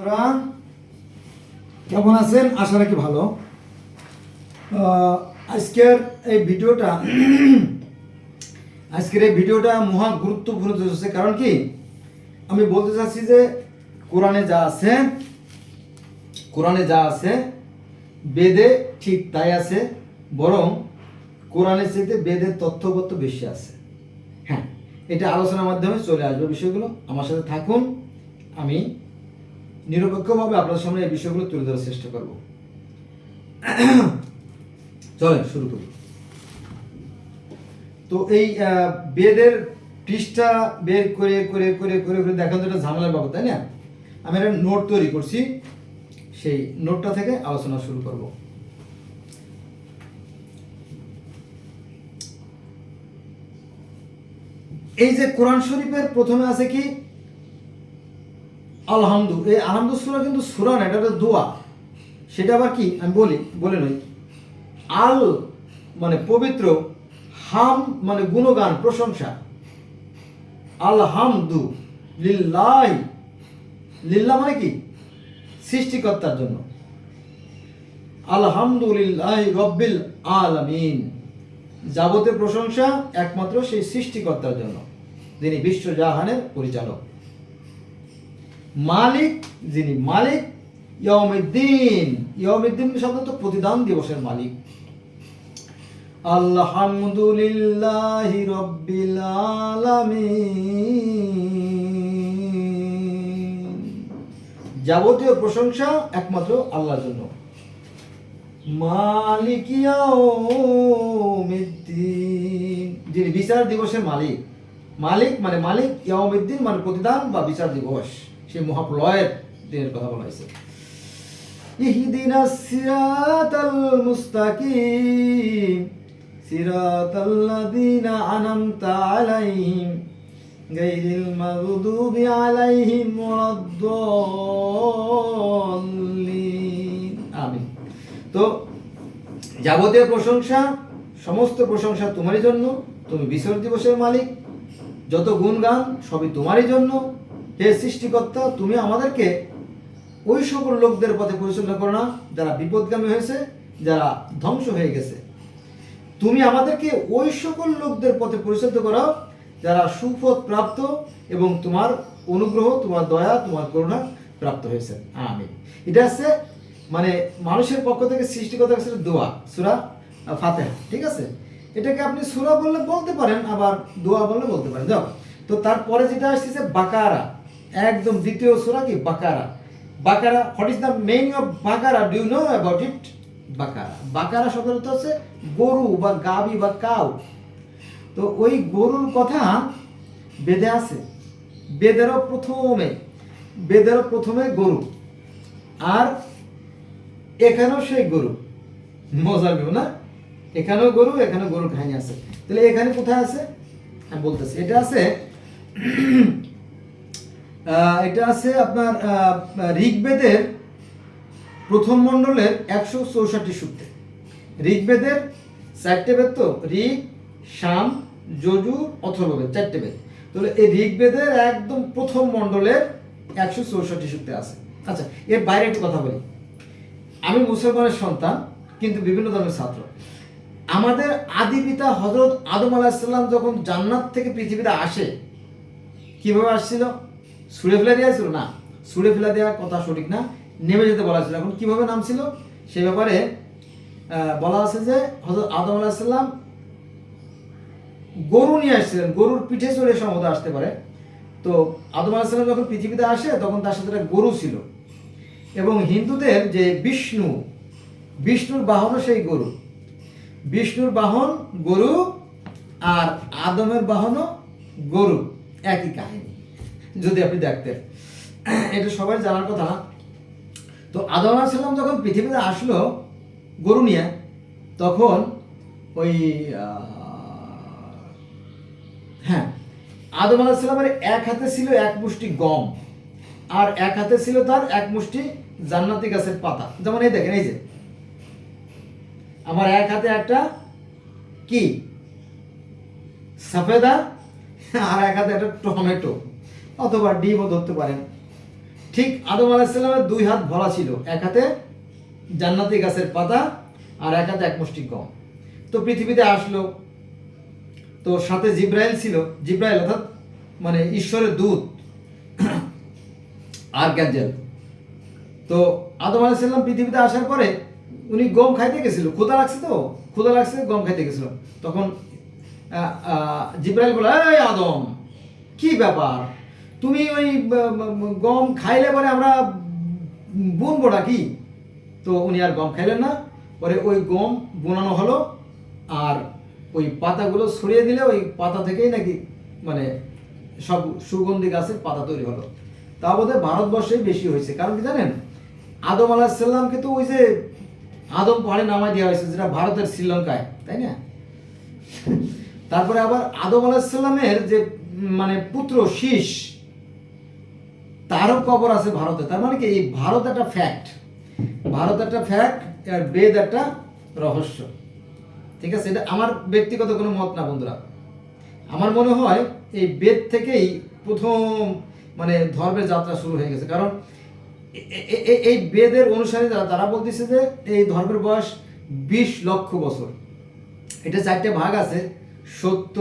আপনারা কেমন আছেন? আশা রাখি ভালো। আজকের এই ভিডিওটা মহা গুরুত্বপূর্ণ হচ্ছে। কারণ কি, আমি বলতে চাচ্ছি যে কোরআনে যা আছে বেদে ঠিক তাই আছে, বরং কোরআনের চাইতে বেদের তথ্যপত্র বেশি আছে। হ্যাঁ, এটা আলোচনার মাধ্যমে চলে আসবে বিষয়গুলো। আমার সাথে থাকুন, আমি নিরপেক্ষভাবে আপনার সামনে এই বিষয়গুলো তুলে ধরার চেষ্টা করব। চলেন শুরু করি। তো এই বেদের পৃষ্ঠা বের করে করে করে করে করে দেখানো তো একটা ঝামেলার ব্যাপার, তাই না? আমি একটা নোট তৈরি করছি, সেই নোটটা থেকে আলোচনা শুরু করব। এই যে কোরআন শরীফের প্রথমে আছে কি আলহামদু। এই আলহামদু সূরা কিন্তু সূরা না, এটা একটা দোয়া। সেটা আবার কি আমি বলে নই। আল মানে পবিত্র, হাম মানে গুণগান প্রশংসা, আলহামদু লিল্লাহ, লিল্লাহ মানে কি সৃষ্টিকর্তার জন্য, আলহামদুলিল্লাহ রব্বিল আলামিন, যাবতীয় প্রশংসা একমাত্র সেই সৃষ্টিকর্তার জন্য যিনি বিশ্বজাহানের পরিচালক। মালিক, যিনি মালিক, ইয়াউমিদ্দিন শব্দ তো প্রতিদান দিবসের মালিক। আলহামদুলিল্লাহি রব্বিল আলামিন, যাবতীয় প্রশংসা একমাত্র আল্লাহর জন্য। মালিক ইয়াউমিদ্দিন, যিনি বিচার দিবসের মালিক। মালিক মানে মালিক, ইয়াউমিদ্দিন মানে প্রতিদান বা বিচার দিবস, সেই মহাপ্রলয়ের দিনের কথা বলা হয়েছে। ইহদিনাস সিরাতাল মুস্তাকিম সিরাতাল্লাযীনা আনআমতা আলাইহিম গায়রিল মাগদুবি আলাইহিম ওয়ালাদ-দাল্লিন। আমিন। তো যাবতীয় প্রশংসা, সমস্ত প্রশংসা তোমারই জন্য, তুমি বিচার দিবসের মালিক, যত গুণগান সবই তোমারই জন্য। হে সৃষ্টিকর্তা, তুমি আমাদেরকে ওই সকল লোকদের পথে পরিচালনা করো না যারা বিপদগামী হয়েছে, যারা ধ্বংস হয়ে গেছে। তুমি আমাদেরকে ওই সকল লোকদের পথে পরিচালিত করো যারা সুপথ প্রাপ্ত এবং তোমার অনুগ্রহ, তোমার দয়া, তোমার করুণা প্রাপ্ত হয়েছে। আমিন। এটা আছে মানে মানুষের পক্ষ থেকে সৃষ্টিকর্তার কাছে দোয়া, সূরা ফাতিহা। ঠিক আছে, এটাকে আপনি সূরা বললে বলতে পারেন, আবার দোয়া বললে বলতে পারেন। যাও, তো তারপরে যেটা আসছে বাকারা, একদম দ্বিতীয় সূরা কি বাকারা। বাকারা, what is the meaning of বাকারা? Do you know about it? বাকারা, বাকারা শব্দের অর্থ হচ্ছে গরু বা গাবি বা কাউ। তো ওই গরুর কথা বেদে আছে। বেদেরও প্রথমে গরু, আর এখানেও সেই গরু। মজার ব্যাপার না? এখানেও গরু, এখানেও গরুর কাহিনী আছে। তাহলে এখানে কোথায় আছে আমি বলতেছি। এটা আছে আপনার ঋগ্বেদের প্রথম মণ্ডলের 164 সূক্তে। ঋগ্বেদের 4টে বেদ, তো ঋগ, সাম, যজুর, অথর্ববেদ, 4টে বেদ। তাহলে এই ঋগ্বেদের একদম প্রথম মণ্ডলের 164 সূক্তে আছে। আচ্ছা, এর বাইরে একটু কথা বলি। আমি মুসলমানের সন্তান, কিন্তু বিভিন্ন ধর্মের ছাত্র। আমাদের আদি পিতা হযরত আদম আলাইহিস সালাম যখন জান্নাত থেকে পৃথিবীতে আসে, কিভাবে আসছিল? ছুঁড়ে ফেলে দিয়েছিল? না, ছুঁড়ে ফেলে দেওয়ার কথা সঠিক না, নেমে যেতে বলা ছিল। এখন কিভাবে নামছিল সে ব্যাপারে বলা আছে যে হযরত আদম আলাইহিস সালাম গরু নিয়ে আসছিলেন, গরুর পিঠে চড়ে সম্ভবত আসতে পারে। তো আদম আলাইহিস সালাম যখন পৃথিবীতে আসে তখন তার সাথে একটা গরু ছিল। এবং হিন্দুদের যে বিষ্ণুর বাহনও সেই গরু। বিষ্ণুর বাহন গরু আর আদমের বাহনও গরু, একই কাহিনী যদি আপনি দেখতেন। এটা সবাই জানার কথা। তো আদম আলাইহিস সালাম যখন পৃথিবীতে আসলো গরু নিয়ে, তখন ওই আদম আলাইহিস সালামের এক হাতে ছিল এক মুষ্টি গম, আর এক হাতে ছিল তার এক মুষ্টি জান্নাতি গাছের পাতা। যেমন এই দেখেন, এই যে আমার এক হাতে একটা কি সফেদা, আর এক হাতে একটা টমেটো অথবা ডিমও ধরতে পারেন। ঠিক আদম আলাইহিস সালামের 2 হাত ভরা ছিল, এক হাতে জান্নাতি গাছের পাতা আর এক হাতে এক মুষ্টি গম। তো পৃথিবীতে আসলো, তো সাথে জিব্রাইল ছিল, জিব্রাইল অর্থাৎ মানে ঈশ্বরের দূত আর গ্যাঞ্জেল। তো আদম আলাইহিস সালাম পৃথিবীতে আসার পরে উনি গম খাইতে গেছিল, ক্ষুধা লাগছে, তো ক্ষুধা লাগছে, গম খাইতে গেছিল। তখন জিব্রাইল বলে, এই আদম, কি ব্যাপার, তুমি ওই গম খাইলে পরে আমরা বুনবো নাকি? তো উনি আর গম খাইলেন না, পরে ওই গম বোনানো হলো, আর ওই পাতাগুলো ছড়িয়ে দিলে ওই পাতা থেকেই নাকি মানে সব সুগন্ধি গাছের পাতা তৈরি হলো। তা বোধহয় ভারতবর্ষেই বেশি হয়েছে, কারণ কি জানেন, আদম আলাইহিস সালামকে তো ওই যে আদম পাহাড়ে নামায় দেওয়া হয়েছে, যেটা ভারতের শ্রীলঙ্কায়, তাই না? তারপরে আবার আদম আলাইহিস সালামের যে মানে পুত্র শীষ, তারও কবর আছে ভারতে। তার মানে কি, এই ভারত একটা ফ্যাক্ট, ভারত একটা ফ্যাক্ট, আর বেদ একটা রহস্য। ঠিক আছে, এটা আমার ব্যক্তিগত কোনো মত না বন্ধুরা। আমার মনে হয় এই বেদ থেকেই প্রথম মানে ধর্মের যাত্রা শুরু হয়ে গেছে। কারণ এই বেদের অনুসারী তারা বলতেছে যে এই ধর্মের বয়স 20 লক্ষ বছর। এটা 4টে ভাগ আছে, সত্য,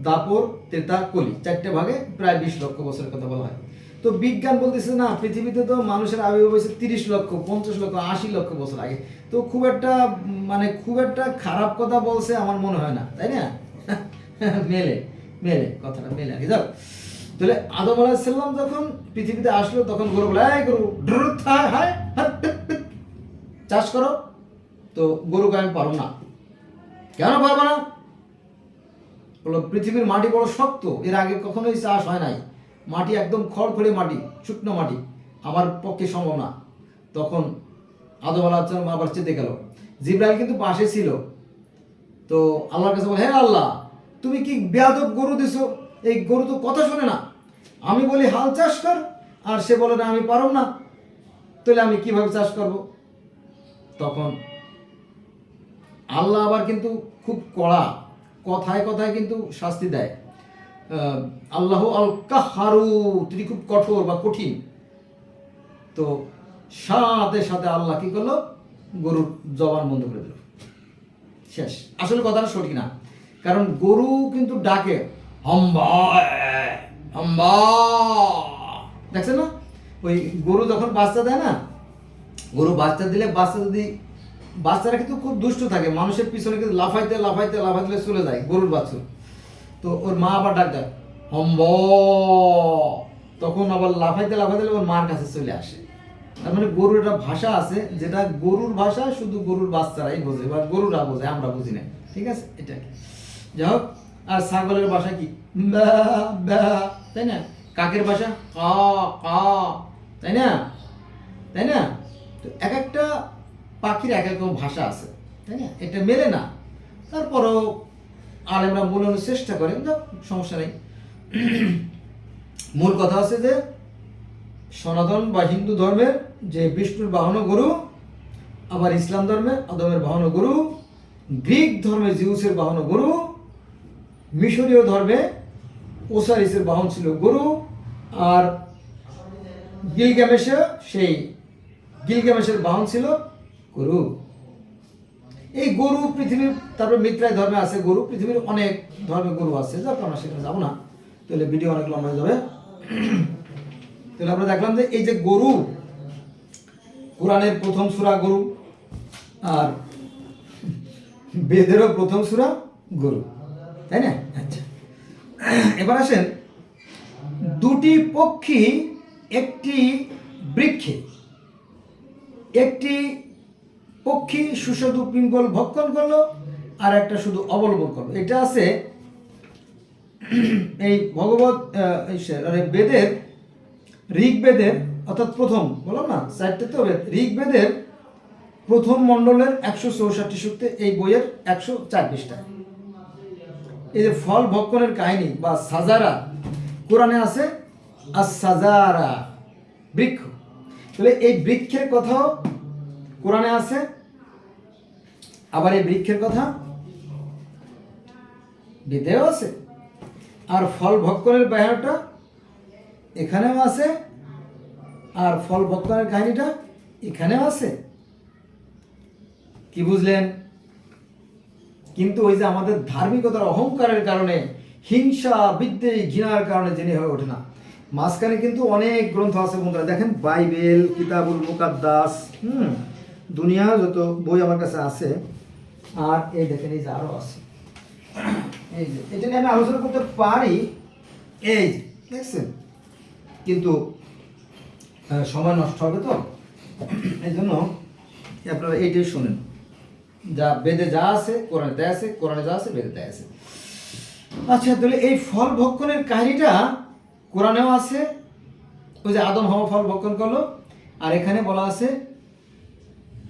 দাপর, ত্রেতা, কলি, 4টে ভাগে প্রায় 20 লক্ষ বছরের কথা বলা হয়। তো বিজ্ঞান বলতেছে না, পৃথিবীতে তো মানুষের আবির্ভাব হয়েছে 30 লক্ষ, 50 লক্ষ, 80 লক্ষ বছর আগে। তো খুব একটা খারাপ কথা বলছে আমার মনে হয় না, তাই না? মেলে কথাটা মেলে আর কি। যাও, তাহলে আদম আলাইহিস সালাম যখন পৃথিবীতে আসলো, তখন গরু বলে, এই গরু চাষ করো। তো গরুকে আমি পারবো না। কেন পারবো না? বলো, পৃথিবীর মাটি বড় শক্ত, এর আগে কখনোই চাষ হয় নাই, মাটি একদম খড়খড়ে মাটি, শুকনো মাটি, আমার পক্ষে সম্ভব না। তখন আদম আলাইহিস সালাম আবার চেতে গেল। জিব্রাইল কিন্তু পাশে ছিল। তো আল্লাহর কাছে বলে, হে আল্লাহ, তুমি কি বেয়াদব গরু দিছো, এই গরু তো কথা শোনে না। আমি বলি হাল চাষ কর, আর সে বলে না আমি পারব না, তাহলে আমি কিভাবে চাষ করব? তখন আল্লাহ আবার কিন্তু খুব কড়া, কথায় কথায় কিন্তু শাস্তি দেয়। আল্লাহ আল কাহারু, তিনি খুব কঠোর বা কঠিন। তো সাথে সাথে আল্লাহ কি করলো, গরুর জবান বন্ধ করে দিল, শেষ। আসলে কথাটা সঠিক না, কারণ গরু কিন্তু ডাকে হম্বা হম্বা, দেখছেন না? ওই গরু যখন বাচ্চা দেয় না, গরু বাচ্চা দিলে বাচ্চারা কিন্তু খুব দুষ্ট থাকে, মানুষের পিছনে কিন্তু লাফাইতে লাফাইতে লাফাইতে চলে যায় গরুর বাচ্চা। তো ওর মা আবার ডাক দেয় হম্ব, তখন আবার লাফাইতে লাফাইতে ওর মার কাছে চলে আসে। তার মানে গরুর একটা ভাষা আছে, যেটা গরুর ভাষা শুধু গরুর বাচ্চারাই বোঝে বা গরুরা বোঝে, আমরা বুঝি না। ঠিক আছে, এটা যাই হোক। আর ছাগলের ভাষা কি, তাই না? কাকের ভাষা কা কা, তাই না? তাই না? তো এক একটা পাখির এক এক ভাষা আছে, তাই না? এটা মেলে না, তারপরও আলেমরা বোঝানোর চেষ্টা করেন, সমস্যা নেই। মূল কথা আছে যে সনাতন বা হিন্দু ধর্মের যে বিষ্ণুর বাহন গরু, আবার ইসলাম ধর্মে আদমের বাহন গরু, গ্রিক ধর্মে জিউসের বাহন গরু, মিশরীয় ধর্মে ওসারিসের বাহন ছিল গরু, আর গিলগামেশের বাহন ছিল গরু। এই গরু পৃথিবীর, তারপরে মিত্রাই ধর্মে আছে গরু, পৃথিবীর অনেক ধর্মে গরু আছে, যাক আমরা সেখানে যাবো না, তাহলে ভিডিও অনেক লম্বা হয়ে যাবে। তাহলে আমরা দেখলাম যে এই যে গরু, কোরআনের প্রথম সূরা গরু, আর বেদেরও প্রথম সূরা গরু, তাই না? আচ্ছা, এবার আসেন, দুটি পক্ষী একটি বৃক্ষে, একটি পক্ষী সুস্বাদু পিঙ্গল ভক্ষণ করলো, আর একটা শুধু অবলম্বন করলো। এটা আছে এই ভগবত বেদের, ঋগ্বেদের, অর্থাৎ প্রথম বললাম না 4টে তো বেদ, ঋগ্বেদের প্রথম মণ্ডলের 164 সূক্তে, এই বইয়ের 104 পৃষ্ঠায় এই যে ফল ভক্ষণের কাহিনী বা সাজারা, কোরআনে আছে আর সাজারা বৃক্ষ। তাহলে এই বৃক্ষের কথাও কোরআনে আছে, আবার এই বৃক্ষের কথা বেদেও আছে, আর ফল ভক্ষণের ব্যাপারটা এখানেও আছে, আর ফল ভক্ষণের কাহিনীটা এখানেও আছে। কি বুঝলেন? কিন্তু ওই যে আমাদের ধার্মিকতার অহংকারের কারণে, হিংসা বিদ্বেষ ঘৃণার কারণে জেনে হয়ে ওঠে না। মাঝখানে কিন্তু অনেক গ্রন্থ আছে বন্ধুরা, দেখেন বাইবেল, কিতাবুল মুকাদ্দাস, দুনিয়া যত বই আমার কাছে আছে। আর এই দেখেন এই যে আরো আছে, এই যে এটা নিয়ে আমি আলোচনা করতে পারি, এই দেখছেন, কিন্তু সময় নষ্ট হবে তো, এই জন্য আপনারা এইটাই শোনেন। যা বেদে যা আছে কোরআনে তাই আছে, কোরআনে যা আছে বেদে তাই আছে। আচ্ছা, তাহলে এই ফল ভক্ষণের কাহিনীটা কোরআনেও আছে, ওই যে আদম হাওয়া ফল ভক্ষণ করলো, আর এখানে বলা আছে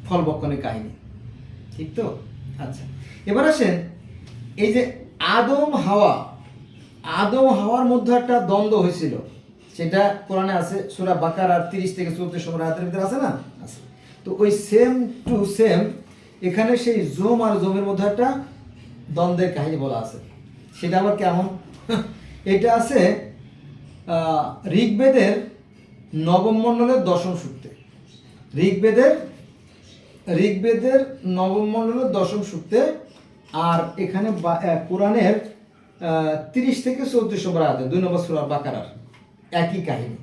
ফল ভক্ষণের কাহিনী, ঠিক তো? আচ্ছা, এবার আসেন এই যে আদম হাওয়ার মধ্যে একটা দ্বন্দ্ব হয়েছিল, সেটা কোরআনে আছে, সূরা বাকারার 30 থেকে 34 নম্বর আয়াতের ভিতরে আছে না? আছে। তো ওই সেম টু সেম এখানে সেই জম আর জমের মধ্যে একটা দ্বন্দ্বের কাহিনী বলা আছে। সেটা আবার কেমন? এটা আছে ঋগ্বেদের নবম মণ্ডলের 10ম সূক্তে। ঋগ্বেদের নবম মণ্ডলের 10ম সূক্তে, আর এখানে কোরআনের 30 থেকে 34 নম্বর আয়াতে 2 নম্বর সূরা বাকারার একই কাহিনী।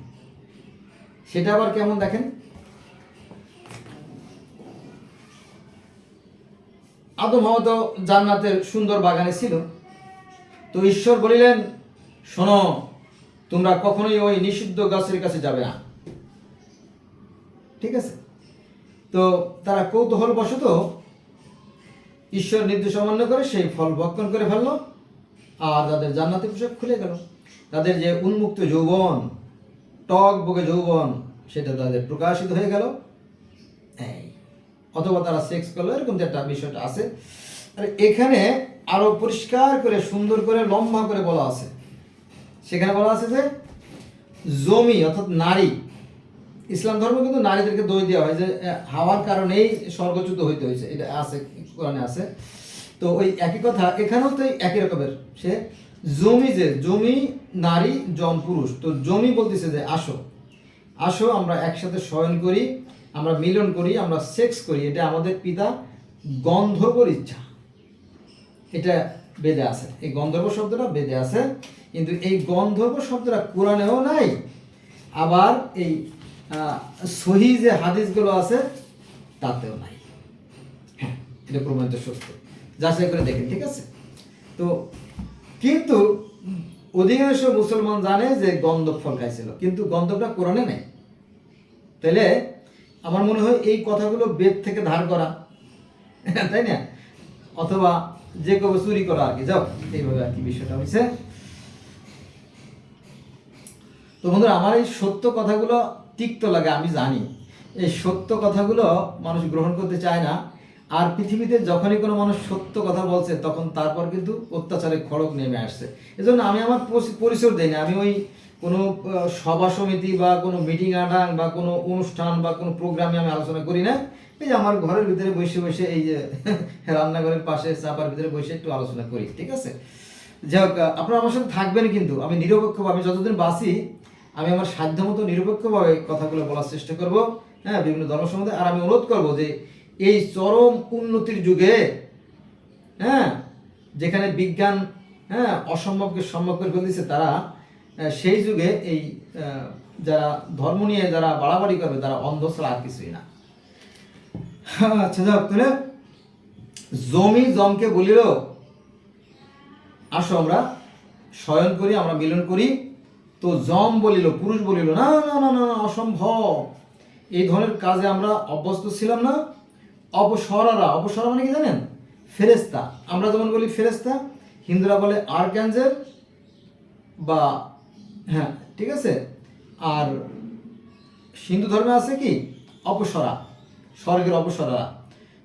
সেটা আবার কেমন দেখেন। আদম হাওয়া তো জান্নাতের সুন্দর বাগানে ছিল। তো ঈশ্বর বলিলেন, শোনো, তোমরা কখনোই ওই নিষিদ্ধ গাছের কাছে যাবে না। ঠিক আছে? তো তারা কৌতূহলবশত ঈশ্বর নির্দেশ অমান্য করে সেই ফল ভক্ষণ করে ফেললো, আর তাদের জান্নাতের পোশাক খুলে গেল। তাদের যে উন্মুক্ত যৌবন, টক বগে যৌবন, সেটা তাদের প্রকাশিত হয়ে গেল। অথবা তারা সেক্স করলো, এরকম যে একটা বিষয়টা আছে। আর এখানে আরো পরিষ্কার করে সুন্দর করে লম্বা করে বলা আছে। সেখানে বলা আছে যে জমি অর্থাৎ নারী, ইসলাম ধর্ম কিন্তু নারীদেরকে দোষ দেওয়া হয় যে হাওয়ার কারণেই স্বর্গচ্যুত হইতে হয়েছে, এটা আছে, কোরআনে আছে। তো ওই একই কথা এখানেও তো একই রকমের, সে জমি নারী, জম পুরুষ। তো জমি বলতেছে যে আসো আমরা একসাথে শয়ন করি, আমরা মিলন করি, আমরা সেক্স করি, এটা আমাদের পিতা গন্ধর্বর ইচ্ছা। এটা বেদে আছে, এই গন্ধর্ব শব্দটা বেদে আছে, কিন্তু এই গন্ধর্ব শব্দটা কোরআনেও নাই, আবার এই সহি যে হাদিসগুলো আছে তাতেও নাই। হ্যাঁ, এটা প্রমাণিত সত্য, যাচাই করে দেখেন, ঠিক আছে? তো কিন্তু অধিকাংশ মুসলমান জানে যে গন্ধব ফল খাইছিল, কিন্তু গন্ধবটা কোরআনে নেই। তাহলে আমার মনে হয় এই কথাগুলো বেদ থেকে ধার করা, তাই না? অথবা যে কেউ চুরি করা আর কি, যাও এইভাবে আর কি বিষয়টা হয়েছে। তো বন্ধুরা, আমার এই সত্য কথাগুলো তিক্ত লাগে, আমি জানি। এই সত্য কথাগুলো মানুষ গ্রহণ করতে চায় না। আর পৃথিবীতে যখনই কোনো মানুষ সত্য কথা বলছে, তখন তারপর কিন্তু অত্যাচারে খড়গ নেমে আসছে। এজন্য আমি আমার পরিচয় দিই না। আমি ওই কোনো সভা সমিতি বা কোনো মিটিং আটাং বা কোনো অনুষ্ঠান বা কোনো প্রোগ্রামে আমি আলোচনা করি না। এই যে আমার ঘরের ভিতরে বসে এই যে রান্নাঘরের পাশে চাপার ভিতরে বসে একটু আলোচনা করি, ঠিক আছে? যাই হোক, আপনারা আমার সাথে থাকবেন, কিন্তু আমি নিরপেক্ষভাবে যতদিন বাঁচি আমি আমার সাধ্যমতো নিরপেক্ষভাবে কথাগুলো বলার চেষ্টা করব, হ্যাঁ, বিভিন্ন ধর্ম সম্বন্ধে। আর আমি অনুরোধ করব যে এই চরম উন্নতির যুগে, হ্যাঁ, যেখানে বিজ্ঞান অসম্ভবকে সম্ভব করে ফেলতেছে, তারা সেই যুগে এই যারা ধর্ম নিয়ে যারা বাড়াবাড়ি করবে, তারা অন্ধ ছাড়া আর কিছুই না। আচ্ছা, যাক, তাহলে জমকে বলিল, আসো আমরা শয়ন করি, আমরা মিলন করি। তো জম বলিল, পুরুষ বলিল, না না না না, অসম্ভব, এই ধরনের কাজে আমরা অভ্যস্ত ছিলাম না। অপসরা মানে কি জানেন? ফেরেস্তা। আমরা যেমন বলি ফেরেস্তা, হিন্দুরা বলে আর্কঅ্যাঞ্জেল বা, হ্যাঁ, ঠিক আছে। আর হিন্দু ধর্মে আছে কি অপসরা, স্বর্গের অপসরা।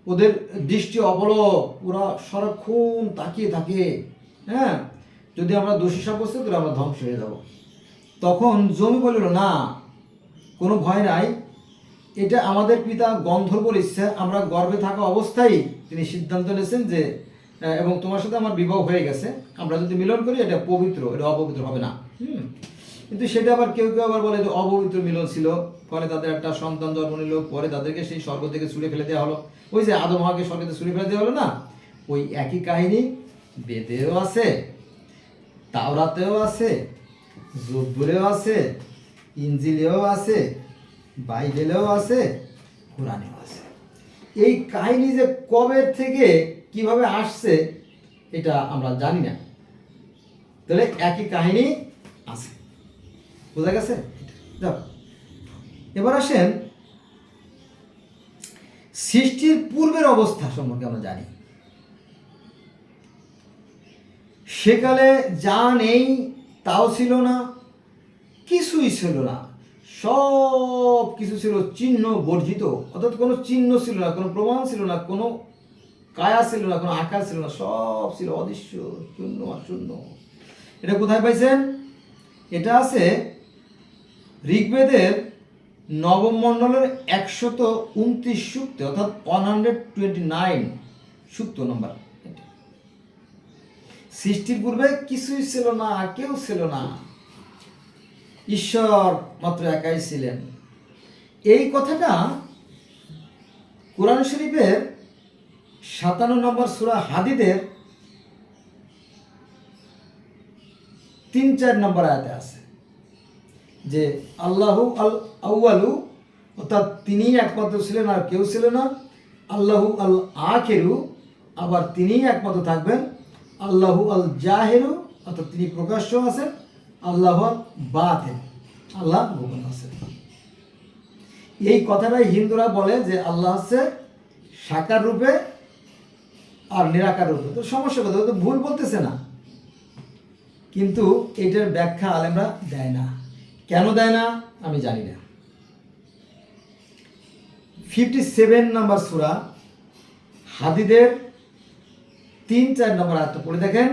ওদের দৃষ্টি অবলক, ওরা সারাক্ষণ তাকিয়ে থাকে, হ্যাঁ, যদি আমরা দোষী সাব্যস্ত করি আমরা ধ্বংস হয়ে যাব। তখন জমি বলিল, না, কোনো ভয় নাই, এটা আমাদের পিতা গন্ধর্বর ইচ্ছা, আমরা গর্ভে থাকা অবস্থায় তিনি সিদ্ধান্ত নিয়েছেন যে, এবং তোমার সাথে আমার বিবাহ হয়ে গেছে, আমরা যদি মিলন করি এটা পবিত্র, এটা অপবিত্র হবে না। কিন্তু সেটা আবার কেউ কেউ আবার বলে যে অপবিত্র মিলন ছিল, পরে তাদের একটা সন্তান জন্ম নিল, পরে তাদেরকে সেই স্বর্গ থেকে ছুঁড়ে ফেলে দেওয়া হলো। ওই যে আদম হাওয়াকে স্বর্গ থেকে ছুঁড়ে ফেলে দেওয়া হলো না, ওই একই কাহিনী বেদেও আছে, তাওরাতেও আছে, জব্বুরেও আছে, ইনজিলেও আছে, বাইবেলেও আছে, কোরআনেও আছে। এই কাহিনী যে কবে থেকে কিভাবে আসছে এটা আমরা জানি না, তাহলে একই কাহিনী আছে, বোঝা গেছে? যাও, এবার আসেন সৃষ্টির পূর্বের অবস্থা সম্পর্কে আমরা জানি। সেকালে যা নেই তাও ছিল না, কিছুই ছিল না, সব কিছু ছিল চিহ্ন বর্জিত, অর্থাৎ কোনো চিহ্ন ছিল না, কোনো প্রমাণ ছিল না, কোনো কায়া ছিল না, কোনো আকার ছিল না, সব ছিল অদৃশ্য, শূন্য আর শূন্য। এটা কোথায় পাইছেন? এটা আছে ঋগ্বেদের নবম মণ্ডলের 129 সূক্তে, অর্থাৎ 129 সূক্ত নম্বর। সৃষ্টির পূর্বে কিছুই ছিল না, কেউ ছিল না, ঈশ্বর মাত্র একাই ছিলেন। এই কথাটা কোরআন শরীফের 57 নম্বর সূরা হাদীদের 3-4 নম্বর আয়াতে আছে যে আল্লাহু আল আউয়ালু, অর্থাৎ তিনিই একমাত্র ছিলেন আর কেউ ছিল না, আল্লাহু আল আখিরু, আবার তিনিই একমাত্র থাকবেন, আল্লাহু আল জাহিরু, অর্থাৎ তিনি প্রকাশ্য আছেন, আল্লাহ বাতিন, আল্লাহ গোপন আছেন। এই কথাটাই হিন্দুরা বলে যে আল্লাহ হচ্ছে সাকার রূপে আর নিরাকার রূপে। তো সমস্যা কথা, তো ভুল বলতেছে না, কিন্তু এটার ব্যাখ্যা আলেমরা দেয় না। কেন দেয় না আমি জানি না। 57 নম্বর সূরা হাদীদের 3-4 নম্বর আয়াতটা পড়ে দেখেন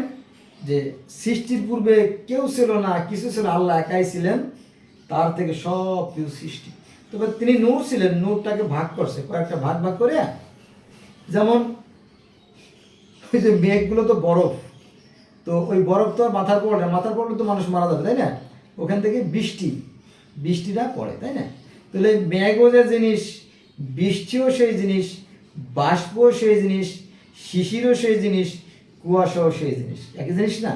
যে সৃষ্টির পূর্বে কেউ ছিল না, কিছু ছিল, আল্লাহ একাই ছিলেন, তার থেকে সব কিছু সৃষ্টি। তবে তিনি নূর ছিলেন, নূরটাকে ভাগ করছে, কয়েকটা ভাগ ভাগ করে। যেমন ওই যে মেঘগুলো তো বরফ, তো ওই বরফ তো আর মাথার পড়ে না, মাথার পড়লে তো মানুষ মারা যাবে, তাই না? ওখান থেকে বৃষ্টিটা পড়ে, তাই না? তাহলে মেঘও যে জিনিস, বৃষ্টিও সেই জিনিস, বাষ্পও সেই জিনিস, শিশিরও সেই জিনিস, কুয়াশাও সেই জিনিস, একই জিনিস না?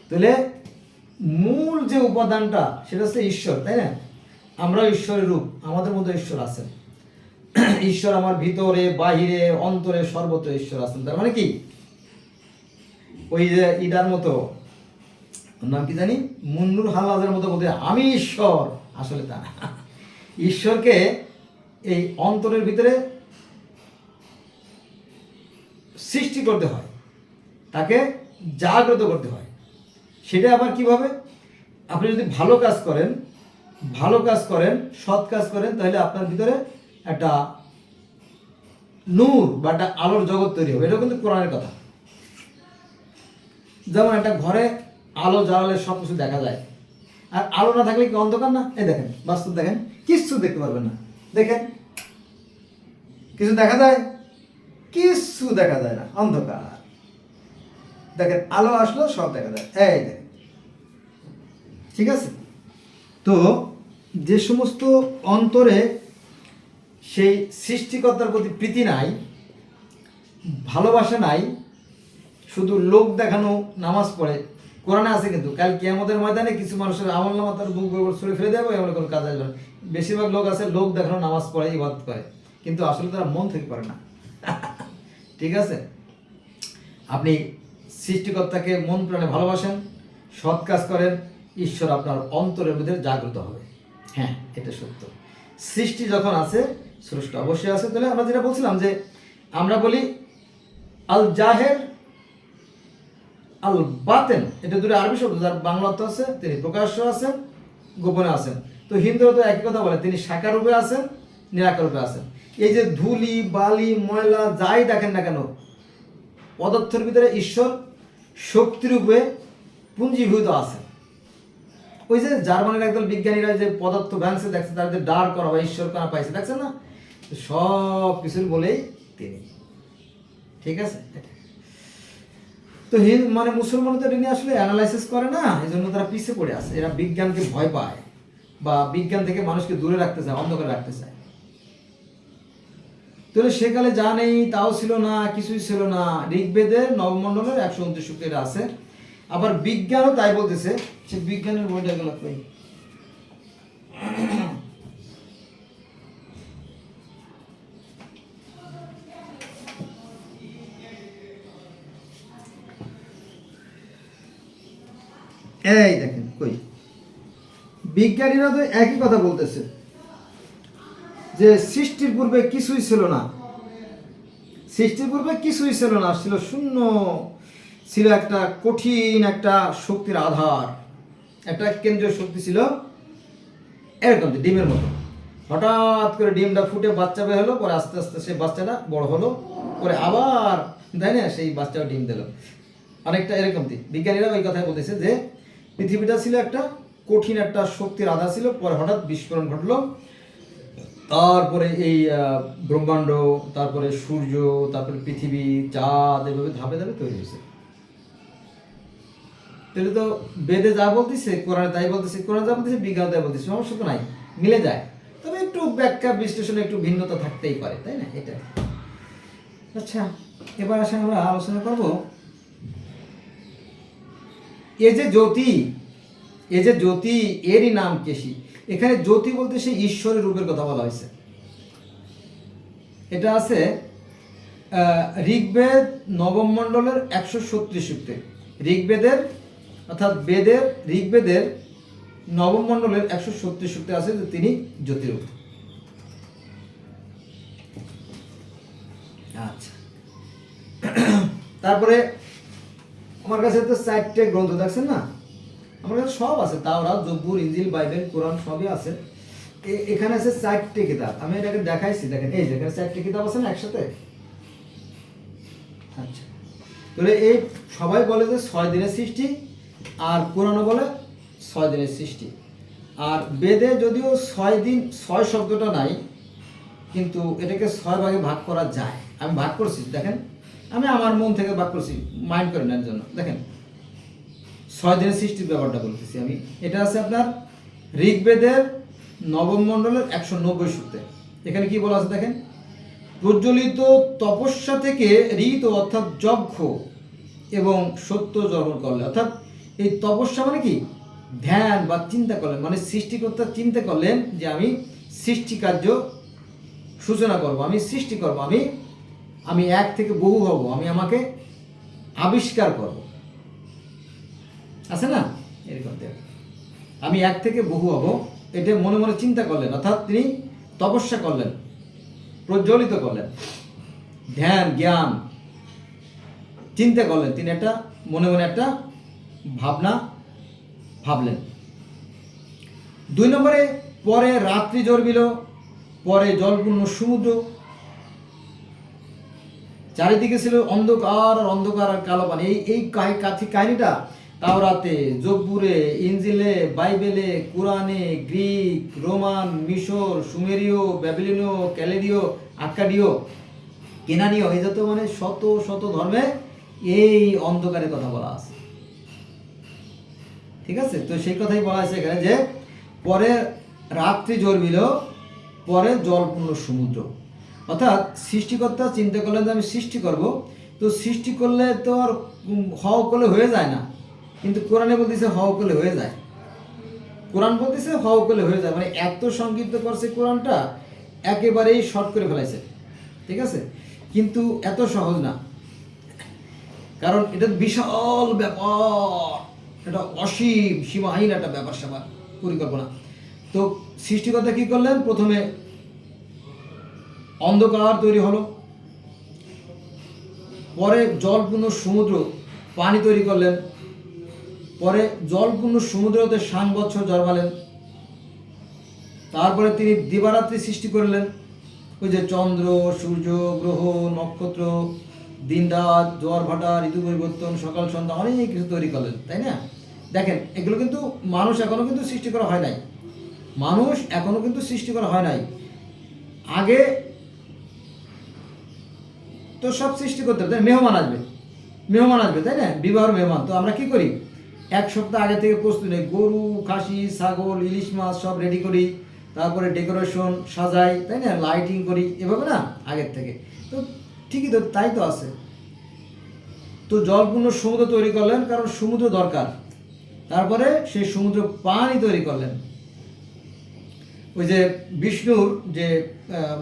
তাহলে মূল যে উপাদানটা সেটা হচ্ছে ঈশ্বর, তাই না? আমরা ঈশ্বরের রূপ, আমাদের মধ্যে ঈশ্বর আছেন। ঈশ্বর আমার ভিতরে, বাহিরে, অন্তরে, সর্বত্র ঈশ্বর আছেন। তার মানে কি, ওই যে ইডার মতো, নাম কি জানি, মুন্নুর হাল্লাদের মতো বলতে আমি ঈশ্বর, আসলে তা না। ঈশ্বরকে এই অন্তরের ভিতরে সৃষ্টি করতে হয়, তাকে জাগ্রত করতে হয়। সেটা আবার কিভাবে? আপনি যদি ভালো কাজ করেন, সৎ কাজ করেন, তাহলে আপনার ভিতরে একটা নূর বা একটা আলোর জগৎ তৈরি হবে। এটা কিন্তু কোরআনের কথা। যেমন একটা ঘরে আলো জ্বালালে সব কিছু দেখা যায়, আর আলো না থাকলে কি অন্ধকার না? এই দেখেন, বাস্তব দেখেন, কিচ্ছু দেখতে পারবেন না। দেখেন, কিছু দেখা যায়? কিচ্ছু দেখা যায় না, অন্ধকার। দেখেন, আলো আসলো সব দেখা যায়। এই দেখেন, ঠিক আছে? তো যে সমস্ত অন্তরে সেই সৃষ্টিকর্তার প্রতি প্রীতি নাই, ভালোবাসা নাই, শুধু লোক দেখানো নামাজ পড়ে, কোরআনে আছে কিন্তু কাল কিয়ামতের ময়দানে কিছু মানুষের আমল নামা তার বুক বরাবর ছুঁড়ে ফেলে দেবে, এমন কোনো কাজ আসবে না। বেশিরভাগ লোক আছে লোক দেখানো নামাজ পড়ে, ইবাদত করে, কিন্তু আসলে তারা মন থেকে করে না। ঠিক আছে? আপনি সৃষ্টিকর্তাকে মন প্রাণে ভালোবাসেন, সৎ কাজ করেন, ঈশ্বর আপনার অন্তরের মধ্যে জাগ্রত হবে। হ্যাঁ, এটা সত্য। সৃষ্টি যখন আছে, স্রষ্টা অবশ্যই আছে। তাহলে আমরা যেটা বলছিলাম যে আমরা বলি আল জাহের, আল বাতেন, এটা দুটো আরবি শব্দ, যার বাংলা অর্থ আছে তিনি প্রকাশ্য আছেন, গোপনে আছেন। তো হিন্দুরা তো একই কথা বলে, তিনি সাকার রূপে আছেন, নিরাকার রূপে আছেন। এই যে ধুলি, বালি, ময়লা যাই দেখেন না কেন, পদার্থের ভিতরে ঈশ্বর শক্তিরূপে পুঞ্জীভূত আছে। ওই যে জার্মানির একদল বিজ্ঞানীরা যে পদার্থ ভ্যাংসে দেখছে, তাদের ডার করা বা ঈশ্বর করা পাইছে, দেখছেন না? সব কিছুর বলেই তিনি। ঠিক আছে? তো তো মানে মুসলমানদের এটা নিয়ে আসলে অ্যানালাইসিস করে না, এই জন্য তারা পিছিয়ে পড়ে আছে। এরা বিজ্ঞানকে ভয় পায় বা বিজ্ঞান থেকে মানুষকে দূরে রাখতে চায়, অন্ধকারে রাখতে চায়। তাহলে সেকালে যা নেই তাও ছিল না, কিছুই ছিল না। ঋগ্বেদের নবমণ্ডলের 129 সূক্তে এটা আছে। আবার বিজ্ঞানও তাই বলতেছে। সে বিজ্ঞানের বইটা গেল কই? এই দেখেন কই, বিজ্ঞানীরা তো একই কথা বলতেছে যে সৃষ্টির পূর্বে কিছুই ছিল না, সৃষ্টির পূর্বে কিছুই ছিল না, ছিল শূন্য, ছিল একটা কঠিন একটা শক্তির আধার, একটা কেন্দ্রীয় শক্তি ছিল এরকম ডিমের মতো। হঠাৎ করে ডিমটা ফুটে বাচ্চা বের হলো, পরে আস্তে আস্তে সেই বাচ্চাটা বড় হলো, পরে আবার তাই না সেই বাচ্চাও ডিম দিল। অনেকটা এরকম। বিজ্ঞানীরা ওই কথাই বলতেছে যে পৃথিবীটা ছিল একটা কঠিন একটা শক্তির আধার ছিল, পরে হঠাৎ বিস্ফোরণ ঘটলো, তারপরে এই ব্রহ্মাণ্ড, তারপরে সূর্য, তারপরে পৃথিবী, চাঁদ, এভাবে ধাপে ধাপে তৈরি হয়েছে। তাহলে তো বেদে যা বলতেছে, কোরআনে তাই বলতেছে, কোরআন যা বলতেছে বিজ্ঞান তাই বলতেছে, সমস্যা তো নাই, মিলে যায়। তবে একটু ব্যাখ্যা বিশ্লেষণে একটু ভিন্নতা থাকতেই পারে, তাই না? এটা আচ্ছা, এবার আসলে আমরা আলোচনা করব এই যে জ্যোতি, এই যে জ্যোতি, এরই নাম কেশি। এখানে জ্যোতি বলতে সেই ঈশ্বরের রূপের কথা বলা হয়েছে। এটা আছে ঋগ্বেদ নবম মণ্ডলের 136 সূক্তে। ঋগ্বেদের অর্থাৎ ঋগ্বেদের নবম মণ্ডলের 136 সূক্তে আছে যে তিনি জ্যোতিরূপ। আচ্ছা, তারপরে আমার কাছে তো 4টে গ্রন্থ দেখছেন না, আমার কাছে সব আছে, তাওরাত, জব্বুর, ইনজিল, বাইবেল, কোরআন সবই আছে। এখানে আছে 4টে কিতাব, আমি এটাকে দেখাইছি, দেখেন এই যে এখানে 4টে কিতাব আছে না একসাথে। আচ্ছা, তাহলে এই সবাই বলে যে 6 দিনের সৃষ্টি, আর কোরআনও বলে 6 দিনের সৃষ্টি। আর বেদে যদিও 6 দিন 6 শব্দটা নাই, কিন্তু এটাকে 6 ভাগে ভাগ করা যায়। আমি ভাগ করছি, দেখেন আমি আমার মন থেকে ভাগ করছি, মাইন্ড করে নেওয়ার জন্য। দেখেন 6 দিনের সৃষ্টির ব্যাপারটা বলতেছি আমি। এটা আছে আপনার ঋগ্বেদের নবম মণ্ডলের 190 সূক্তে। এখানে কি বলা আছে দেখেন, প্রজ্বলিত তপস্যা থেকে ঋত অর্থাৎ যজ্ঞ এবং সত্য জন্ম করলে। অর্থাৎ এই তপস্যা মানে কি, ধ্যান বা চিন্তা করলেন, মানে সৃষ্টিকর্তা চিন্তা করলেন যে আমি সৃষ্টি কার্য সূচনা করব, আমি সৃষ্টি করব, আমি এক থেকে বহু হব, আমি আমাকে আবিষ্কার করব, আছে না এরকম, আমি এক থেকে বহু হব, এটা মনে মনে চিন্তা করলেন। অর্থাৎ তিনি তপস্যা করলেন, প্রজ্বলিত করলেন, ধ্যান জ্ঞান চিন্তা করলেন, তিনি একটা মনে মনে একটা ভাবনা ভাবলেন। 2 নম্বরে, পরে রাত্রি জন্মিল, পরে জলপূর্ণ সমুদ্র, চারিদিকে ছিল অন্ধকার আর অন্ধকার আর কালো পানি। এই কাহিনীটা তাওরাতে, জব্বুরে, ইনজিলে, বাইবেলে, কোরআনে, গ্রিক, রোমান, মিশর, সুমেরীয়, ব্যাবিলনীয়, ক্যালেদীয়, আক্কাদীয়, কেনানীয়, এই যত মানে শত শত ধর্মে এই অন্ধকারের কথা বলা আছে। ঠিক আছে, তো সেই কথাই বলা আছে এখানে যে পরে রাত্রি জন্মিল, পরে জলপূর্ণ সমুদ্র। অর্থাৎ সৃষ্টিকর্তা চিন্তা করলেন যে আমি সৃষ্টি করব, তো সৃষ্টি করলে তো আর হও করলে হয়ে যায় না, কিন্তু কোরআনে বলতেছে হও করলে হয়ে যায়। কোরআন বলতেছে হও করলে হয়ে যায়, মানে এত সংক্ষিপ্ত করছে কোরআনটা, একেবারেই শর্ট করে ফেলাইছে। ঠিক আছে, কিন্তু এত সহজ না, কারণ এটা বিশাল ব্যাপার, এটা অসীম সীমাহীন একটা ব্যাপার স্যাপার পরিকল্পনা। তো সৃষ্টিকর্তা কি করলেন, প্রথমে অন্ধকার তৈরি হলো, পরে জলপূর্ণ সমুদ্র, পানি তৈরি করলেন, পরে জলপূর্ণ সমুদ্রতে 7 বছর জন্মালেন, তারপরে তিনি দিবারাত্রি সৃষ্টি করলেন, ওই যে চন্দ্র, সূর্য, গ্রহ, নক্ষত্র, দিন রাত, জোয়ার ভাটা, ঋতু পরিবর্তন, সকাল সন্ধ্যা, অনেক কিছু তৈরি করলেন, তাই না? দেখেন এগুলো কিন্তু মানুষ এখনো কিন্তু সৃষ্টি করা হয় নাই, মানুষ এখনো কিন্তু সৃষ্টি করা হয় নাই। আগে তো সব সৃষ্টি করতে হবে, মেহমান আসবে, মেহমান আসবে, তাই না? বিবাহের মেহমান। তো আমরা কি করি, এক সপ্তাহ আগে থেকে প্রস্তুতি নেই, গরু, খাসি, ছাগল, ইলিশ মাছ সব রেডি করি, তারপরে ডেকোরেশন সাজাই, তাই না, লাইটিং করি, এভাবে না আগের থেকে। তো ঠিকই তো, তাই তো আছে। তো জলপূর্ণ সমুদ্র তৈরি করলেন, কারণ সমুদ্র দরকার। তারপরে সেই সমুদ্র পানি তৈরি করলেন। ওই যে বিষ্ণুর যে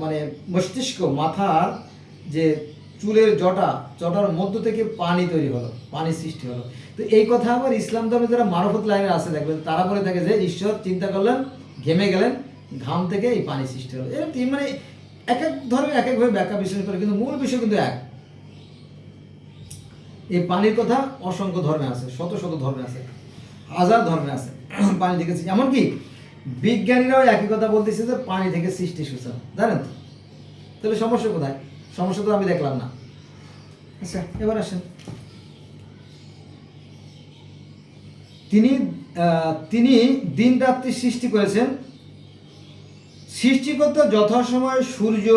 মানে মস্তিষ্ক, মাথার যে চুলের জটার মধ্য থেকে পানি তৈরি হলো, পানি সৃষ্টি হলো। তো এই কথা আবার ইসলাম ধর্মে যারা মারফত লাইনে আছে দেখবেন, তারা বলে থাকে যে ঈশ্বর চিন্তা করলেন, ঘেমে গেলেন, ঘাম থেকে এই পানি সৃষ্টি হলো। এরকম মানে এক এক ধর্মে এক একভাবে ব্যাখ্যা বিশ্লেষণ করে, কিন্তু মূল বিষয় কিন্তু এক। এই পানির কথা অসংখ্য ধর্মে আছে, শত শত ধর্মে আছে, হাজার ধর্মে আছে। পানি থেকে, এমনকি বিজ্ঞানীরাও একই কথা বলতেছে যে পানি থেকে সৃষ্টি সূচনা, জানেন তো? তাহলে সমস্যা কোথায়? সমস্যা তো আমি দেখলাম না। আচ্ছা, এবার আসেন, তিনি দিন রাত্রি সৃষ্টি করেছেন। সৃষ্টি করতে যথাসময়ে সূর্য,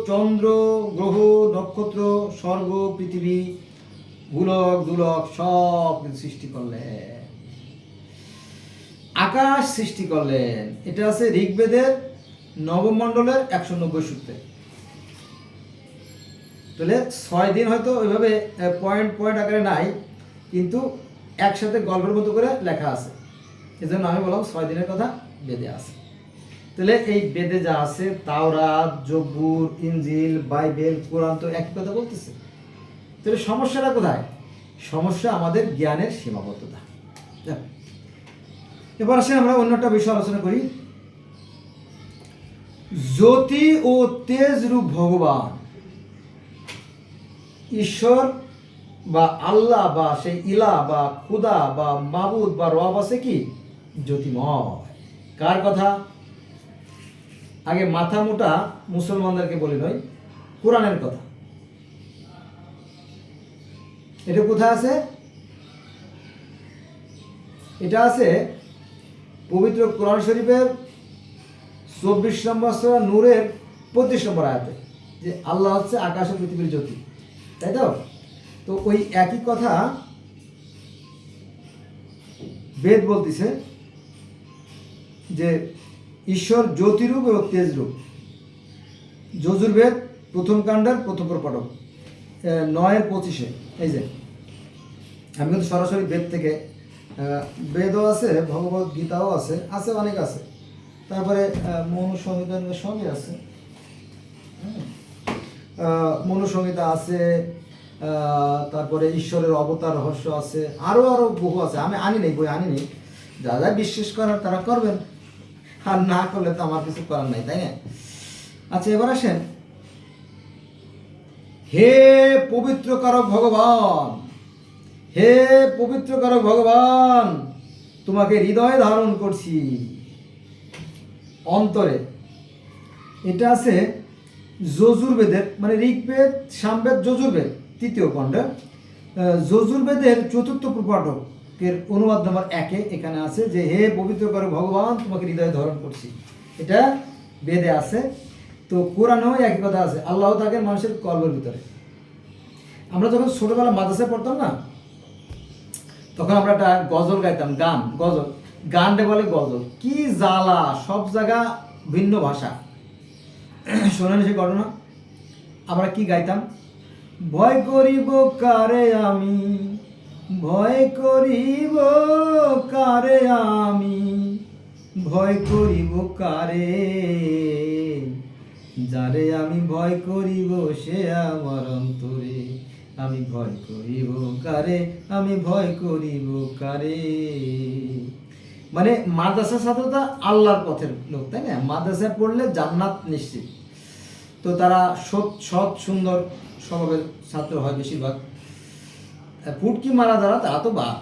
চন্দ্র, গ্রহ, নক্ষত্র, স্বর্গ, পৃথিবী, গোলক দুলক সব কিছু সৃষ্টি করলেন। আকাশ সৃষ্টি করলেন। এটা আছে ঋগ্বেদের নবম মণ্ডলের 190 সূত্রে। তাহলে 6 দিন হয়তো ওইভাবে পয়েন্ট পয়েন্ট আকারে নাই, কিন্তু একসাথে গল্পের মতো করে লেখা আছে। এজন্য আমি বললাম 6 দিনের কথা বেদে আছে। তাহলে এই বেদে যা আছে, তাওরাত, জবুর, ইনজিল, বাইবেল, কোরআন তো একই কথা বলতেছে। তাহলে সমস্যাটা কোথায়? সমস্যা আমাদের জ্ঞানের সীমাবদ্ধতা। এবার আসেন আমরা অন্য একটা বিষয় আলোচনা করি। জ্যোতি ও তেজ রূপ ভগবান ঈশ্বর বা আল্লাহ বা সেই ইলা বা খুদা বা মাবুদ বা রব আছে কি জ্যোতিময়। কার কথা? আগে মাথা মোটা মুসলমানদেরকে বলি নয়, কোরআনের কথা। এটা কোথায় আছে? এটা আছে পবিত্র কোরআন শরীফের 24 নম্বর সূরা নূরের 25 নম্বর আয়াতে, যে আল্লাহ হচ্ছে আকাশ ও পৃথিবীর জ্যোতি, তাই তো? তো ওই একই কথা বেদ বলতেছে যে ঈশ্বর জ্যোতিরূপ এবং তেজরূপ। যজুর্বেদ প্রথম কাণ্ডের প্রথম প্রপাঠক 9:25। এই যে আমি কিন্তু সরাসরি বেদ থেকে, বেদও আছে, ভগবত গীতাও আছে, আছে অনেক আছে, তারপরে মনুসংহিতা সবই আছে, মনুসংহিতা আছে, তারপরে ঈশ্বরের অবতার রহস্য আছে, আরও বহু আছে। আমি আনি নেই, বই আনি নেই। যারা বিশ্বাস করার তারা করবেন, আর না করলে তো আমার কিছু করার নাই, তাই না? আচ্ছা, এবার আসেন, হে পবিত্রকারক ভগবান, হে পবিত্রকারক ভগবান, তোমাকে হৃদয়ে ধারণ করছি, অন্তরে। এটা আছে যজুর্বেদের, মানে ঋগ্বেদ, সামবেদ, যজুর্বেদ 3য় খণ্ডে, যজুর্বেদের 4র্থ প্রপাঠকের অনুবাদ নম্বর 1-এ এখানে আছে যে হে পবিত্রকারক ভগবান, তোমাকে হৃদয়ে ধারণ করছি। এটা বেদে আছে। তো কোরআনেও একই কথা আছে, আল্লাহ থাকেন মানুষের কল্পের ভিতরে। আমরা যখন ছোটবেলা মাদ্রাসায় পড়তাম না, তখন আমরা একটা গজল গাইতাম, গানটা বলে গজল। কি জ্বালা, সব জায়গা ভিন্ন ভাষা। শোনেন সেই ঘটনা? আমরা কি গাইতাম? ভয় করিব কারে আমি, ভয় করিব কারে আমি, ভয় করিব কারে, যারে আমি ভয় করিব সে আমার অন্তরে, আমি ভয় করিব কারে, আমি ভয় করিব কারে। মানে মাদ্রাসা ছাত্রটা আল্লাহর পথের লোক, তাই না? মাদ্রাসায় পড়লে জান্নাত নিশ্চিত। তো তারা সৎ সুন্দর স্বভাবের ছাত্র হয় বেশিরভাগ। ফুটকি মারা যারা, তারা তো বাদ,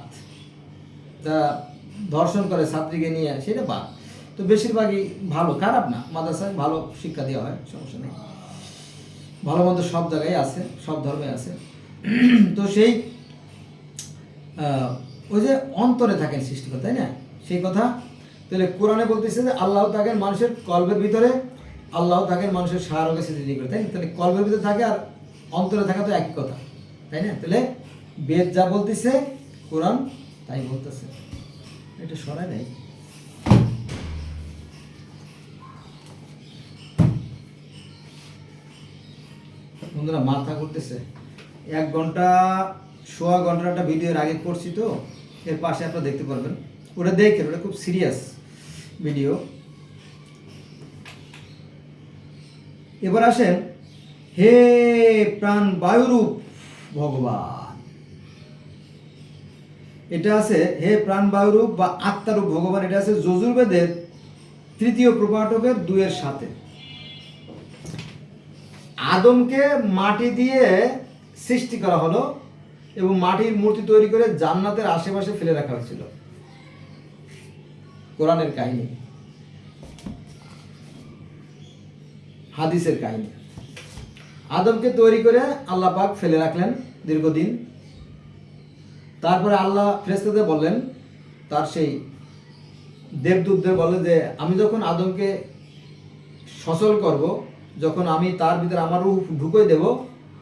তা ধর্ষণ করে ছাত্রীকে নিয়ে, সেটা বাদ। তো বেশিরভাগই ভালো, খারাপ না, মাদ্রাসায় ভালো শিক্ষা দেওয়া হয়, সমস্যা নেই। ভালো মন্দ সব জায়গায় আছে, সব ধর্মে আছে। তো সেই ওই যে অন্তরে থাকেন সৃষ্টিকর্তা, তাই না? সেই কথা তাহলে কোরআনে বলতেছে যে আল্লাহ থাকেন মানুষের কল্পের ভিতরে, আল্লাহ থাকেন মানুষের সাহায্যে সৃষ্টি করে, তাই না? তাহলে কল্পের ভিতরে থাকে আর অন্তরে থাকা তো একই কথা, তাই না? তাহলে বেদ যা বলতেছে কোরআন তাই বলতেছে। এটা সরাই নাই। বন্ধুরা মাথা করতেছে, 1 ঘন্টা সোয়া ঘন্টার একটা ভিডিওর আগে করছি, তো এর পাশে আপনারা দেখতে পারবেন, ওটা দেখেন, ওটা খুব সিরিয়াস ভিডিও। এবার আসেন, হে প্রাণ বায়ুরূপ ভগবান, এটা আছে হে প্রাণ বায়ুরূপ বা আত্মারূপ ভগবান, এটা আছে যজুর্বেদের 3য় প্রপাঠকের 2-এর সাথে। আদমকে মাটি দিয়ে সৃষ্টি করা হলো এবং মাটির মূর্তি তৈরি করে জান্নাতের আশেপাশে ফেলে রাখা হয়েছিল। কোরআনের কাহিনী, হাদিসের কাহিনী। আদমকে তৈরি করে আল্লাহ পাক ফেলে রাখলেন দীর্ঘদিন। তারপরে আল্লাহ ফেরেশতাদের বললেন, তার সেই দেবদূতদের বললেন যে আমি যখন আদমকে সচল করব, যখন আমি তার ভিতরে আমার রূহ ঢুকিয়ে দেব,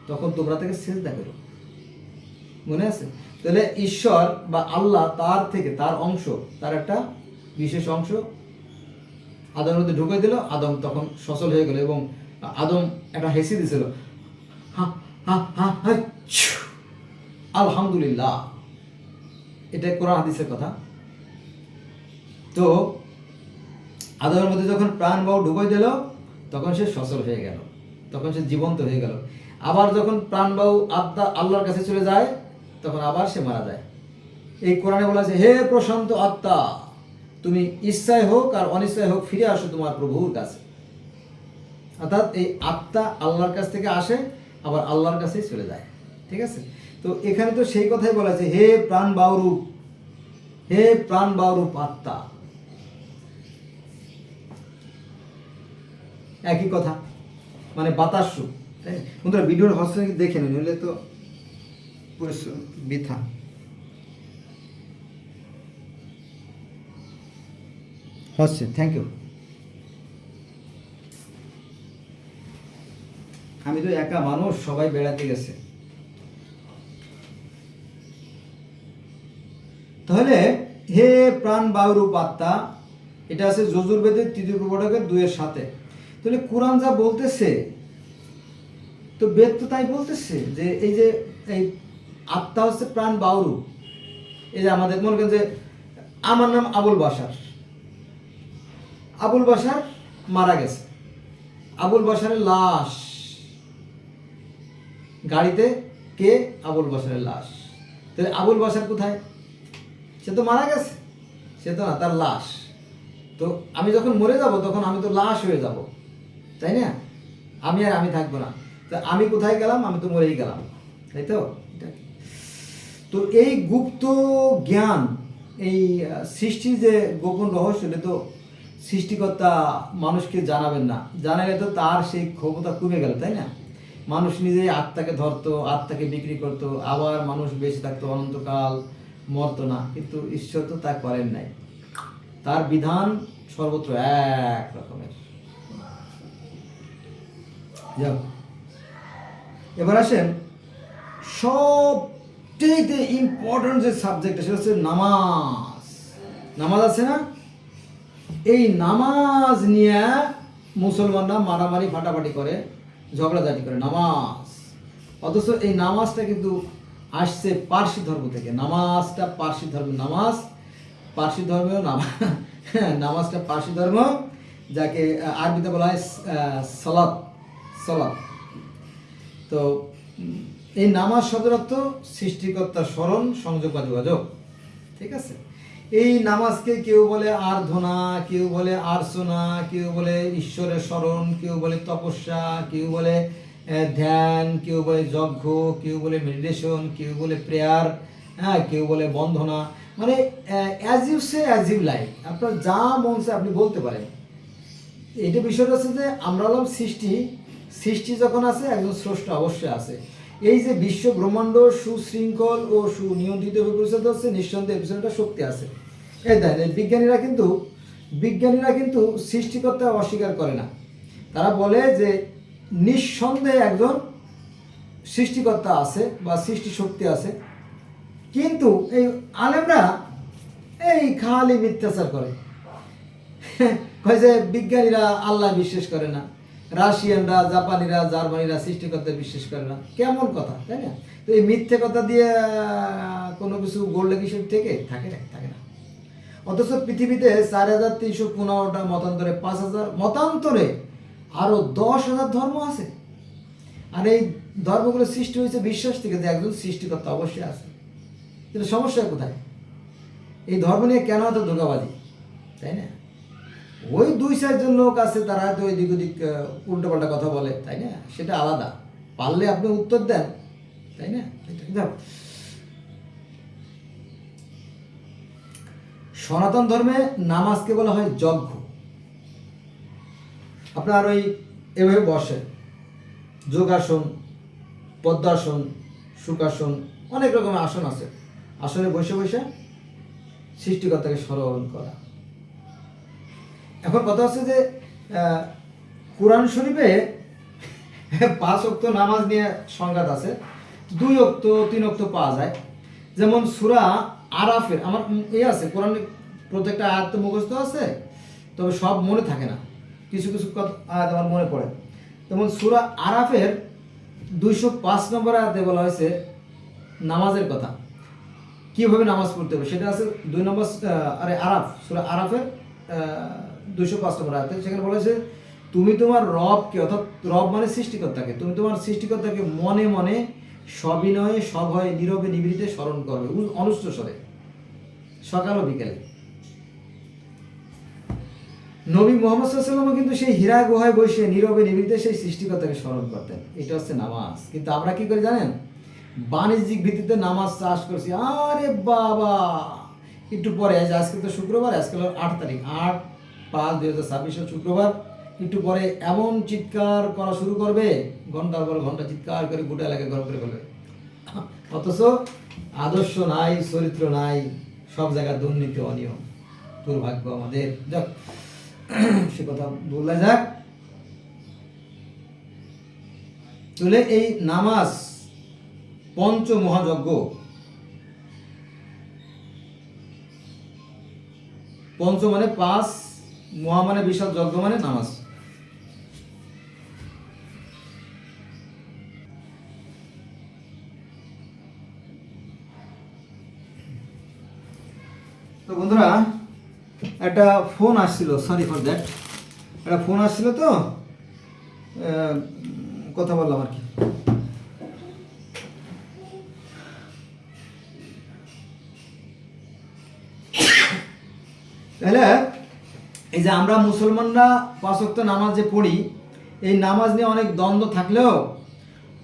তখন তোমরা তাকে সিজদা করো। মনে আছে? তাহলে ঈশ্বর বা আল্লাহ তার থেকে, তার অংশ, তার একটা বিশেষ অংশ আদমের মধ্যে ঢুকিয়ে দিল। আদম তখন সচল হয়ে গেল এবং আদম একটা হেসি দিছিল, আলহামদুলিল্লাহ। এটা কোরআন হাদিসের কথা। তো আদমের মধ্যে যখন প্রাণ বায়ু ঢুকিয়ে দিল, তখন সে সচল হয়ে গেল, তখন সে জীবন্ত হয়ে গেল। আবার যখন প্রাণ বায়ু আত্মা আল্লাহর কাছে চলে যায়, তখন আবার সে মারা যায়। এই কোরআনে বলা আছে, হে প্রশান্ত আত্মা, তুমি ইচ্ছায় হোক আর অনিচ্ছায় হোক ফিরে আসো তোমার প্রভুর কাছে। অর্থাৎ এই আত্মা আল্লাহর কাছ থেকে আসে, আবার আল্লাহর কাছেই চলে যায়। ঠিক আছে? তো এখানে তো সেই কথাই বলা আছে, হে প্রাণ বায়ুরূপ, হে প্রাণ বায়ুরূপ আত্মা, একই কথা, মানে বাতাস রূপ। বন্ধুরা ভিডিওর হচ্ছে দেখে নিন, নইলে তো বৃথা। হচ্ছে, থ্যাংক ইউ। আমি তো একা মানুষ, সবাই বেড়াতে গেছে। তাহলে হে প্রাণ বায়ুরূপ আত্মা, এটা আছে যজুর্বেদের 3য় প্রপাঠকের 2-এর সাথে। তাহলে কোরআন যা বলতেছে, তো বেদ তো তাই বলতেছে যে এই যে এই আত্মা হচ্ছে প্রাণ বায়ুরূপ। এই যে আমাদের মনে করেন যে আমার নাম আবুল বাশার, আবুল বাশার মারা গেছে, আবুল বাশারের লাশ গাড়িতে, কে? আবুল বাশারের লাশ। তাহলে আবুল বাশার কোথায়? সে তো মারা গেছে, সে তো না, তার লাশ। তো আমি যখন মরে যাব, তখন আমি তো লাশ হয়ে যাব, তাই না? আমি আর আমি থাকবো না। তা আমি কোথায় গেলাম? আমি তো মরেই গেলাম, তাই তো? তো এই গুপ্ত জ্ঞান, এই সৃষ্টির যে গোপন রহস্য, এটা তো সৃষ্টিকর্তা মানুষকে জানাবেন না, জানালে তো তার সেই ক্ষমতা কমে গেল, তাই না? মানুষ নিজেই আত্মাকে ধরতো, আত্মাকে বিক্রি করতো, আবার মানুষ বেঁচে থাকতো অনন্তকাল, মরতো না। কিন্তু ঈশ্বর তো তা করেন নাই, তার বিধান সর্বত্র এক রকমের। যাও, এবার আসেন সবচেয়ে ইম্পর্টেন্ট যে সাবজেক্ট, সেটা হচ্ছে নামাজ। নামাজ আছে না? এই নামাজ নিয়ে মুসলমানরা মারামারি ফাটাফাটি করে, ঝগড়াঝাটি করে, নামাজ। অথচ এই নামাজটা কিন্তু আসছে পার্সি ধর্ম থেকে। নামাজটা পার্সি ধর্ম, নামাজ পার্সি ধর্মেও নামাজটা পার্সি ধর্ম, যাকে আরবিতে বলা হয় সালাত। সালাত। তো এই নামাজ শব্দের অর্থ সৃষ্টিকর্তার স্মরণ, সংযোগ বা যোগাযোগ। ঠিক আছে? এই নামাজকে কেউ বলে আরাধনা, কেউ বলে আর্চনা, কেউ বলে ঈশ্বরের স্মরণ, কেউ বলে তপস্যা, কেউ বলে ধ্যান, কেউ বলে যজ্ঞ, কেউ বলে মেডিটেশন, কেউ বলে প্রেয়ার, হ্যাঁ, কেউ বলে বন্ধনা। মানে as you say as you like, আপনার যা মন চায় আপনি বলতে পারেন। এটা বিষয়টা হচ্ছে যে আমরা হলাম সৃষ্টি, সৃষ্টি যখন আছে একজন স্রষ্টা অবশ্যই আছে। এই যে বিশ্ব ব্রহ্মাণ্ড সুশৃঙ্খল ও সুনিয়ন্ত্রিত পরিচালিত হচ্ছে, নিঃসন্দেহে পিছনে শক্তি আছে। এই দেখেন, বিজ্ঞানীরা কিন্তু সৃষ্টিকর্তা অস্বীকার করে না। তারা বলে যে নিঃসন্দেহে একজন সৃষ্টিকর্তা আছে বা সৃষ্টি শক্তি আছে, কিন্তু এই আলেমরা এই খালি মিথ্যাচার করে। কয় যে বিজ্ঞানীরা আল্লাহ বিশ্বাস করে না, রাশিয়ানরা, জাপানিরা, জার্মানিরা সৃষ্টিকর্তা বিশ্বাস করে না। কেমন কথা, তাই না? তো এই মিথ্যে কথা দিয়ে কোনো কিছু গড়লে কিছু থাকে না। অথচ পৃথিবীতে 4,315টা মতান্তরে, 5,000 মতান্তরে আরো 10,000 ধর্ম আছে। আর এই ধর্মগুলো সৃষ্টি হয়েছে বিশ্বাস থেকে যে একজন সৃষ্টিকর্তা অবশ্যই আছে। কিন্তু সমস্যা কোথায়? এই ধর্ম নিয়ে কেন এত ধোঁকাবাজি, তাই না? ওই 2-4 জন লোক আছে, তারা হয়তো এদিক ওদিক উল্টোপাল্টা কথা বলে, তাই না? সেটা আলাদা, পারলে আপনি উত্তর দেন, তাই না? সনাতন ধর্মে নামাজকে বলা হয় যজ্ঞ। আপনার ওই এভাবে বসে, যোগাসন, পদ্মাসন, সুখাসন, অনেক রকমের আসন আছে। আসনে বসে বসে সৃষ্টিকর্তাকে স্মরণ করা। এখন কথা হচ্ছে যে কোরআন শরীফে 5 ওয়াক্ত নামাজ নিয়ে সংঘাত আছে, 2 ওয়াক্ত 3 ওয়াক্ত পাওয়া যায়। যেমন সূরা আরাফের, আমার আছে কোরআনের প্রত্যেকটা আয়াত মুখস্থ আছে, তবে সব মনে থাকে না, কিছু কিছু আয়াত আমার মনে পড়ে। যেমন সূরা আরাফের 205 নম্বর আয়াতে বলা হয়েছে নামাজের কথা, কিভাবে নামাজ পড়তে হবে সেটা আছে 2 নম্বর আরাফ, সূরা আরাফের 205 নম্বর আয়াতে। সেখানে বলা হয়েছে তুমি তোমার রবকে, অর্থাৎ রব মানে সৃষ্টিকর্তাকে, তুমি তোমার সৃষ্টিকর্তাকে মনে মনে সবিনয়ে সভয়ে নীরবে নিভৃতে স্মরণ করবে, অনুচ্চ স্বরে, সকাল ও বিকেলে। নবী মুহাম্মদ সাল্লাল্লাহু আলাইহি ওয়াসাল্লাম কিন্তু সেই হীরা গুহায় বসে নীরবে নিভৃতে সেই সৃষ্টিকর্তাকে স্মরণ করতেন। এটা হচ্ছে নামাজ। কিন্তু আমরা কি করি জানেন? বাণিজ্যিক ভিত্তিতে নামাজ চাষ করছি। আরে বাবা, একটু পরে, আজকে তো শুক্রবার, আজকে হলো 8 তারিখ, 8/5/2026 শুক্রবার, একটু পরে এমন চিৎকার করা শুরু করবে, ঘন্টার পর ঘন্টা চিৎকার করে গোটা এলাকায় গরম করে ফেলবে। অথচ আদর্শ নাই, চরিত্র নাই, সব জায়গায় দুর্নীতি, অনিয়ম, দুর্ভাগ্য আমাদের। যাক, সে কথা বলা যাক। তাহলে এই নামাজ পঞ্চ মহাযজ্ঞ, পঞ্চ মানে 5, মহা মানে বিশাল, যজ্ঞ মানে নামাজ। তো বন্ধুরা, একটা ফোন আসছিল, সরি ফর দ্যাট, একটা ফোন আসছিল, তো কথা বললাম আর কি। তাহলে এই যে আমরা মুসলমানরা 5 ওয়াক্ত নামাজ যে পড়ি, এই নামাজ নিয়ে অনেক দ্বন্দ্ব থাকলেও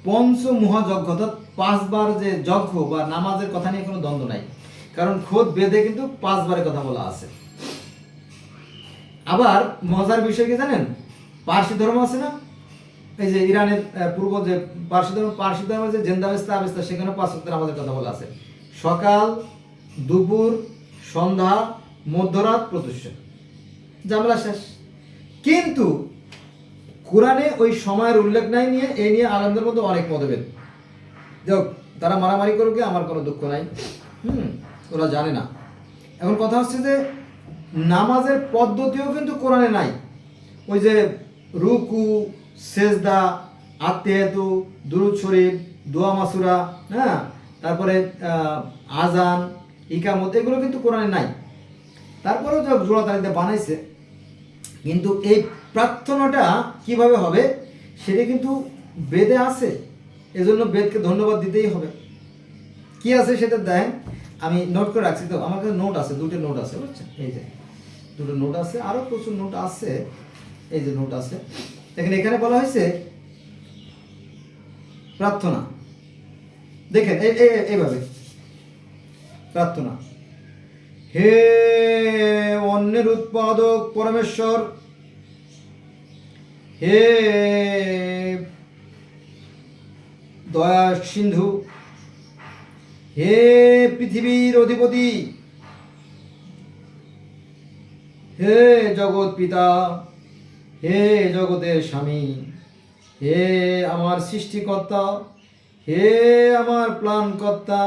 পঞ্চ মহাযজ্ঞ, অর্থাৎ 5 বার যে যজ্ঞ বা নামাজের কথা নিয়ে কোনো দ্বন্দ্ব নাই। কারণ খোদ বেদে কিন্তু 5 বারের কথা বলা আছে। আবার মজার বিষয় কি জানেন? পার্সি ধর্ম আছে না, এই যে ইরানের পূর্ব যে পার্সি ধর্ম যে জেন্দাবেস্তা আবেস্তা, সেখানে 5 ওয়াক্ত নামাজের কথা বলা আছে। সকাল, দুপুর, সন্ধ্যা, মধ্যরাত, প্রত্যুষে, ঝামেলা শেষ। কিন্তু কোরআনে ওই সময়ের উল্লেখ নাই, নিয়ে এই নিয়ে আলেমদের মধ্যে অনেক মতভেদ। যাক, তারা মারামারি করুক, আমার কোনো দুঃখ নাই, ওরা জানে না। এখন কথা হচ্ছে যে নামাজের পদ্ধতিও কিন্তু কোরআনে নাই। ওই যে রুকু, সেজদা, আত্মেয়াতু, দুরুদ শরীফ, দোয়া মাসুরা, হ্যাঁ, তারপরে আজান, ইকামত, এগুলো কিন্তু কোরআনে নাই। তারপরেও যা জোড়াতালিতে বানাইছে, কিন্তু এই প্রার্থনাটা কিভাবে হবে সেটা কিন্তু বেদে আছে। এজন্য বেদকে ধন্যবাদ দিতেই হবে। কি আছে সেটা দেখেন, আমি নোট করে রাখছি, তো আমার কাছে নোট আছে, 2টো নোট আছে, বুঝছেন? এই যে 2টো নোট আছে, আরও প্রচুর নোট আছে, এই যে নোট আছে দেখেন। এখানে বলা হয়েছে প্রার্থনা, দেখেন এইভাবে প্রার্থনা: হে অন্যের উৎপাদক পরমেশ্বর, হে দয়া সিন্ধু, হে পৃথিবীর অধিপতি, হে জগৎ পিতা, হে জগতের স্বামী, হে আমার সৃষ্টিকর্তা, হে আমার প্রাণকর্তা,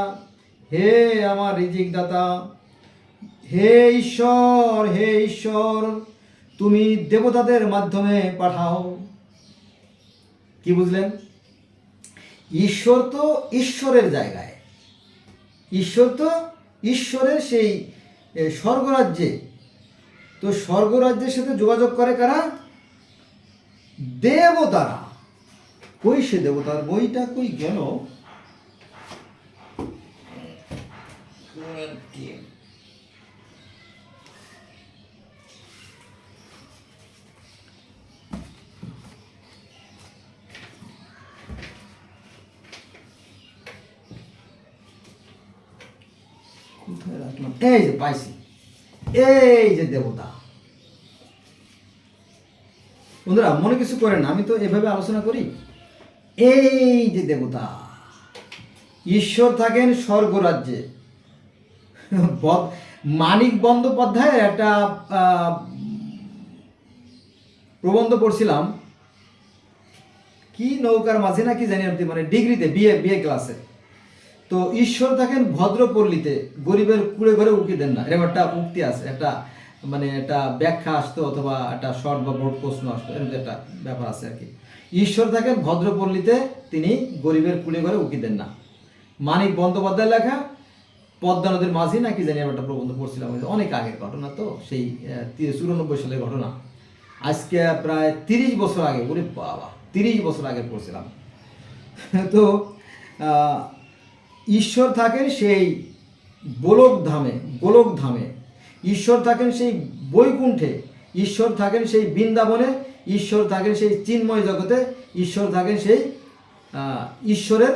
হে আমার রিজিক দাতা, হে ঈশ্বর তুমি দেবতাদের মাধ্যমে পাঠাও। কি বুঝলেন? ঈশ্বর তো ঈশ্বরের জায়গায়, ঈশ্বর তো ঈশ্বরের সেই স্বর্গরাজ্যে। তো স্বর্গরাজ্যের সাথে যোগাযোগ করে কারা? দেবতারা। কই সে দেবতার বইটা কই গেল? কোথায় রাখলাম? এই যে পাইছি, এই যে দেবতা। বন্ধুরা মনে কিছু করেন না, আমি তো এভাবে আলোচনা করি। এই যে দেবতা, ঈশ্বর থাকেন স্বর্গরাজ্যে। মানিক বন্দ্যোপাধ্যায়ের একটা প্রবন্ধ পড়ছিলাম, কি নৌকার মাঝে নাকি জানি, মানে ডিগ্রিতে, বিএ ক্লাসে। তো ঈশ্বর থাকেন ভদ্রপল্লীতে, গরিবের কুড়ে ঘরে উকি দেন না, এরকম একটা উক্তি আছে, একটা মানে একটা ব্যাখ্যা আসতো অথবা একটা শর্ট বা বোর্ড প্রশ্ন আসতো, এরকম একটা ব্যাপার আছে আর কি। ঈশ্বর থাকেন ভদ্রপল্লীতে, তিনি গরিবের কুড়ে ঘরে উকি দেন না। মানিক বন্দ্যোপাধ্যায় লেখা পদ্মা নদীর মাঝি নাকি জানি একটা প্রবন্ধ পড়ছিলাম, অনেক আগের ঘটনা, তো সেই 94 সালের ঘটনা, আজকে প্রায় 30 বছর আগে। ওরে বাবা, 30 বছর আগে পড়ছিলাম। তো ঈশ্বর থাকেন সেই গোলকধামে, ঈশ্বর থাকেন সেই বৈকুণ্ঠে, ঈশ্বর থাকেন সেই বৃন্দাবনে, ঈশ্বর থাকেন সেই চিন্ময় জগতে, ঈশ্বর থাকেন সেই ঈশ্বরের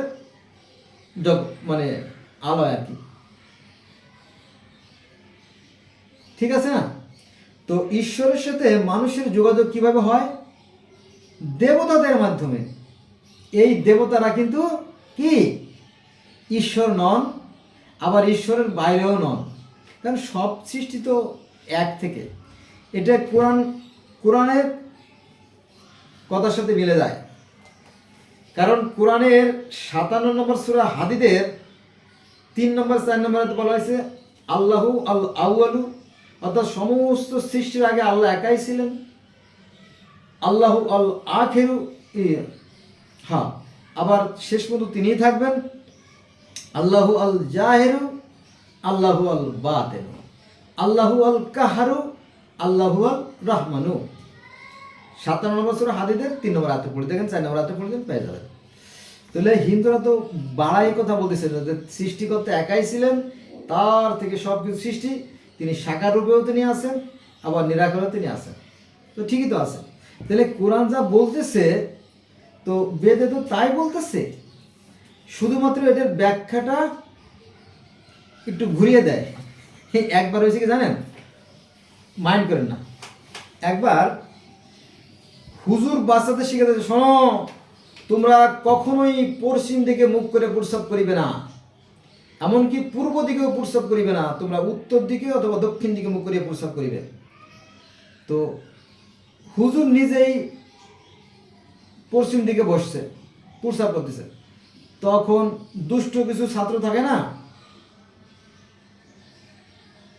মানে আলয় আর কি। ঠিক আছে না? তো ঈশ্বরের সাথে মানুষের যোগাযোগ কিভাবে হয়? দেবতাদের মাধ্যমে। এই দেবতারা কিন্তু কি ঈশ্বর নন, আবার ঈশ্বরের বাইরেও নন, কারণ সব সৃষ্টি তো এক থেকে। এটা কোরআনের কথার সাথে মিলে যায়, কারণ কোরআনের 57 নম্বর সূরা হাদীদের 3 নম্বর 4 নম্বরে বলা হয়েছে আল্লাহু আল আউয়ালু, অর্থাৎ সমস্ত সৃষ্টির আগে আল্লাহ একাই ছিলেন। আল্লাহু আল আখিরু, হ্যাঁ, আবার শেষ পর্যন্ত তিনিই থাকবেন। আল্লাহু আল জাহিরু, আল্লাহু আল বাতিনু, আল্লাহু আল কাহারু, আল্লাহু আল রহমানু। 57 নম্বর সূরা হাদীদের 3 নম্বর আয়াতে পড়ে দেখেন, 4 নম্বর আয়াতে পড়ে দেখেন, পেয়ে যাবেন। তাহলে হিন্দুরা তো বাড়াই কথা বলতেছিল যে সৃষ্টিকর্তা একাই ছিলেন, তার থেকে সব কিছু সৃষ্টি, তিনি সাকার রূপেও তিনি আছেন, আবার নিরাকারেও তিনি আছেন। তো ঠিকই তো আছে। তাহলে কোরআন যা বলতেছে, তো বেদে তো তাই বলতেছে, শুধুমাত্র এটার ব্যাখ্যাটা একটু ঘুরিয়ে দেয়। একবার হয়েছে কি জানেন, মাইন্ড করেন না, একবার হুজুর বাচ্চাদের শিখাতে, শোনো তোমরা কখনোই পশ্চিম দিকে মুখ করে প্রস্রাব করিবে না, এমনকি পূর্ব দিকেও প্রস্রাব করিবে না, তোমরা উত্তর দিকে অথবা দক্ষিণ দিকে মুখ করিয়া প্রস্রাব করিবে। তো হুজুর নিজেই পশ্চিম দিকে বসছে, প্রস্রাব করতেছে। তখন দুষ্ট কিছু ছাত্র থাকে না,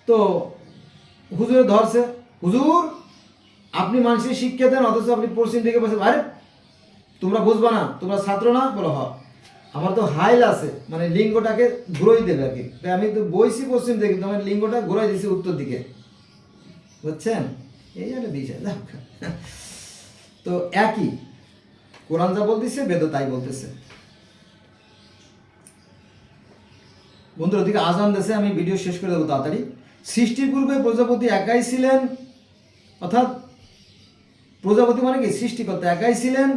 তো হুজুরে ধরছে, হুজুর আপনি মানুষের শিক্ষা দেন অথচ আপনি পশ্চিম দিকে বসে, আরে তোমরা বুঝবা না, তোমরা ছাত্র না? বলো হ, আমার তো হাইল আছে, মানে লিঙ্গটাকে ঘুরাই দেবে আর কি। আমি তো বইছি পশ্চিম দিকে, তোমার লিঙ্গটা ঘুরাই দিছি উত্তর দিকে, বুঝছেন? এই একটা বিষয়। তো একই, কোরআন যা বলতেছে বেদ তাই বলতেছে। বন্ধুর ওদিকে আজান দেশে, আমি ভিডিও শেষ করে দেবো তাড়াতাড়ি। সৃষ্টির পূর্বে প্রজাপতি একাই ছিলেন, অর্থাৎ প্রজাপতি মানে কি সৃষ্টিকর্তা একাই ছিলেন।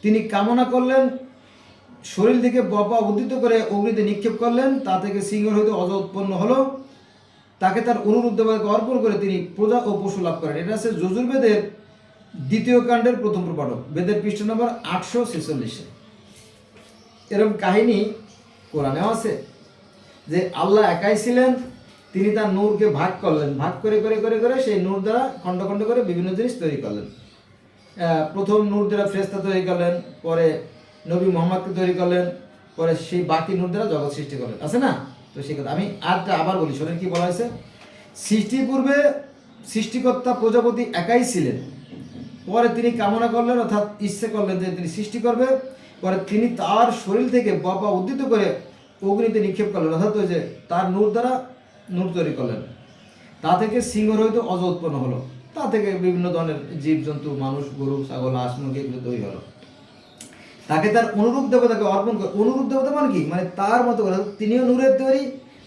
তিনি কামনা করলেন, শরীর থেকে বপা উদ্ধৃত করে অগ্নিতে নিক্ষেপ করলেন, তা থেকে সিংহ হইতে অজ উৎপন্ন হলো, তাকে তার অনুরূপ দেবতাকে অর্পণ করে তিনি প্রজা ও পশু লাভ করেন। এটা আছে যজুর্বেদের 2য় কাণ্ডের 1ম প্রপাঠক, বেদের পৃষ্ঠা নম্বর 846। এরকম কাহিনী কোরআনেও আছে যে আল্লাহ একাই ছিলেন, তিনি তার নূরকে ভাগ করলেন, ভাগ করে করে করে করে সেই নূর দ্বারা খণ্ড খণ্ড করে বিভিন্ন জিনিস তৈরি করলেন। প্রথম নূর দ্বারা ফেরেশতা তৈরি করলেন, পরে নবী মোহাম্মদকে তৈরি করলেন, পরে সেই বাকি নূর দ্বারা জগৎ সৃষ্টি করলেন, আছে না? তো সেই কথা আমি আবার বলি, শোনেন কি বলা হয়েছে। সৃষ্টির পূর্বে সৃষ্টিকর্তা প্রজাপতি একাই ছিলেন, পরে তিনি কামনা করলেন অর্থাৎ ইচ্ছে করলেন যে তিনি সৃষ্টি করবে, পরে তিনি তার শরীর থেকে বাবা উদ্দিত করে অগ্নিতে নিক্ষেপ করলেন, অর্থাৎ ওই যে তার নূর দ্বারা নূর তৈরি করলেন, তা থেকে সিংহ রহিত অজ উৎপন্ন হলো, তা থেকে বিভিন্ন ধরনের জীবজন্তু, মানুষ, গরু, ছাগল, হাঁস, মুরগি এগুলো তৈরি হলো। তাকে তার অনুরূপ দেবতাকে অর্পণ করে, অনুরূপ দেবতা মানে কি, মানে তার মতো করে, তিনিও নূরের তৈরি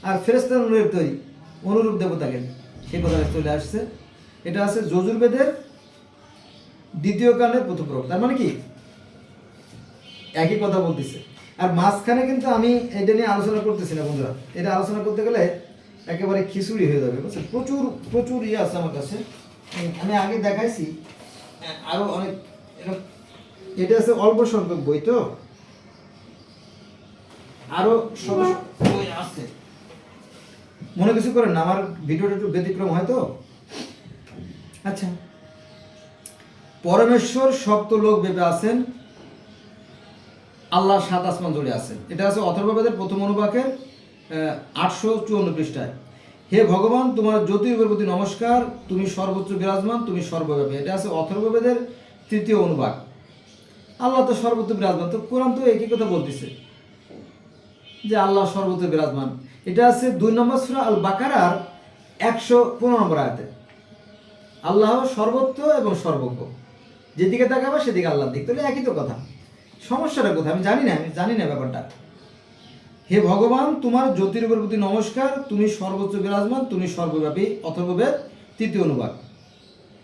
আর ফেরেশতা নূরের তৈরি, অনুরূপ দেবতাকে, সেই কথাটা চলে আসছে। এটা আছে যজুর্বেদের 2য় কাণ্ডের 1ম পর্ব। তার মানে কি একই কথা বলতেছে। আর মাঝখানে কিন্তু আমি এটা নিয়ে আলোচনা করতেছি না বন্ধুরা, এটা আলোচনা করতে গেলে একেবারে খিচুড়ি হয়ে যাবে, বুঝছেন। প্রচুর প্রচুর ইয়ে আছে আমার কাছে, আমি আগে দেখাইছি আরো অনেক। এটা আছে অল্প সংখ্যক বই, তো আরো সব বই আছে, মনে কিছু করেন না, আমার ভিডিওটা একটু ব্যতিক্রম হয়তো। আচ্ছা, পরমেশ্বর সপ্তলোক ভেবে আছেন, আল্লাহ 7 আসমান জুড়ে আছেন। এটা আছে অথর্ববেদের 1ম অনুবাকের 854 পৃষ্ঠায়। হে ভগবান, তোমার জ্যোতির্গের প্রতি নমস্কার, তুমি সর্বোচ্চ বিরাজমান, তুমি সর্বব্যাপী। এটা আছে অথর্ববেদের 3য় অনুবাক। আল্লাহ তো সর্বত্র বিরাজমান, তো কোরআন তো একই কথা বলতেছে যে আল্লাহ সর্বত্র বিরাজমান। এটা আছে 2 নম্বর সূরা আল বাকারার 115 নম্বর আয়াতে। আল্লাহ সর্বত্র এবং সর্বজ্ঞ, যেদিকে তাকাবে সেদিকে আল্লাহর দিক, তাহলে একই তো কথা। সমস্যাটা কোথায় আমি জানি না ব্যাপারটা। হে ভগবান, তোমার জ্যোতির্গের প্রতি নমস্কার, তুমি সর্বোচ্চ বিরাজমান, তুমি সর্বব্যাপী। অথর্ববেদ 3য় অনুবাদ,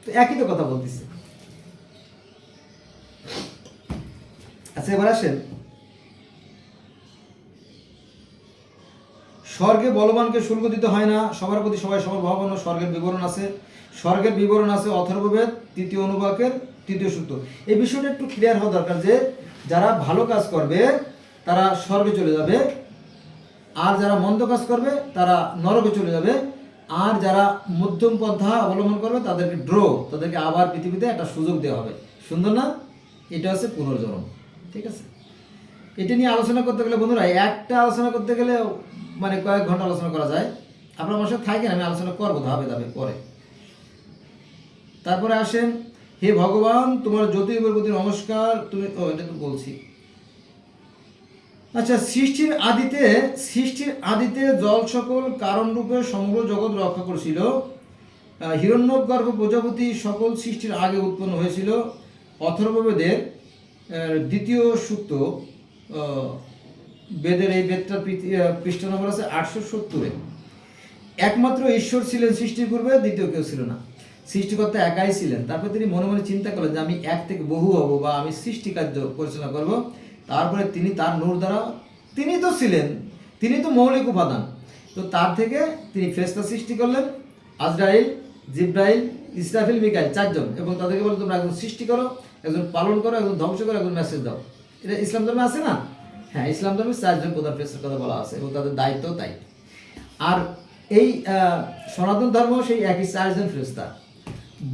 তো একই তো কথা বলতেছে। আচ্ছা, এবার আসেন, স্বর্গে বলবানকে শুল্ক দিতে হয় না, সবার প্রতি সবাই সবার ভাবানো। স্বর্গের বিবরণ আছে অথর্ববেদ 3য় অনুবাকের 3য় সূত্র। এই বিষয়টা একটু ক্লিয়ার হওয়া দরকার যে যারা ভালো কাজ করবে তারা স্বর্গে চলে যাবে, আর যারা মন্দ কাজ করবে তারা নরকে চলে যাবে, আর যারা মধ্যম পন্থা অবলম্বন করবে তাদেরকে আবার পৃথিবীতে একটা সুযোগ দেওয়া হবে। সুন্দর না? এটা হচ্ছে পুনর্জন্ম। ঠিক আছে, এটা নিয়ে আলোচনা করতে গেলে বন্ধুরা, একটা আলোচনা করতে গেলে মানে কয়েক ঘন্টা আলোচনা করা যায়। আপনার আমার সাথে থাকেন, আমি আলোচনা করবো ধাপে পরে। তারপরে আসেন, হে ভগবান, তোমার জ্যোতির্গের প্রতি নমস্কার, তুমি এটা তো বলছি। আচ্ছা, সৃষ্টির আদিতে জল সকল কারণ রূপে সমগ্র জগৎ রক্ষা করেছিল। হিরণ্যগর্ভ প্রজাপতি সকল সৃষ্টির আগে উৎপন্ন হয়েছিল। অথর্ববেদের 2য় সূক্ত, বেদের এই বেদটার পৃষ্ঠা নম্বর আছে 870-এ। একমাত্র ঈশ্বর ছিলেন সৃষ্টির পূর্বে, দ্বিতীয় কেউ ছিল না। সৃষ্টিকর্তা একাই ছিলেন। তারপরে তিনি মনে মনে চিন্তা করলেন যে আমি এক থেকে বহু হব, বা আমি সৃষ্টি কার্য পরিচালনা করব। তারপরে তিনি তার নূর দ্বারা, তিনি তো ছিলেন, তিনি তো মৌলিক উপাদান, তো তার থেকে তিনি ফেরেশতা সৃষ্টি করলেন, আজরাইল, জিব্রাইল, ইসরাফিল, মিকাইল, 4 জন, এবং তাদেরকে বলে তোমরা একজন সৃষ্টি করো, একজন পালন করো, একজন ধ্বংস করো, একজন মেসেজ দাও। এটা ইসলাম ধর্মে আছে না? হ্যাঁ, ইসলাম ধর্মে 4 জন প্রধান ফেরেশতার কথা বলা আছে, এবং তাদের দায়িত্ব তাই। আর এই সনাতন ধর্ম সেই একই 4 জন ফেরেশতা।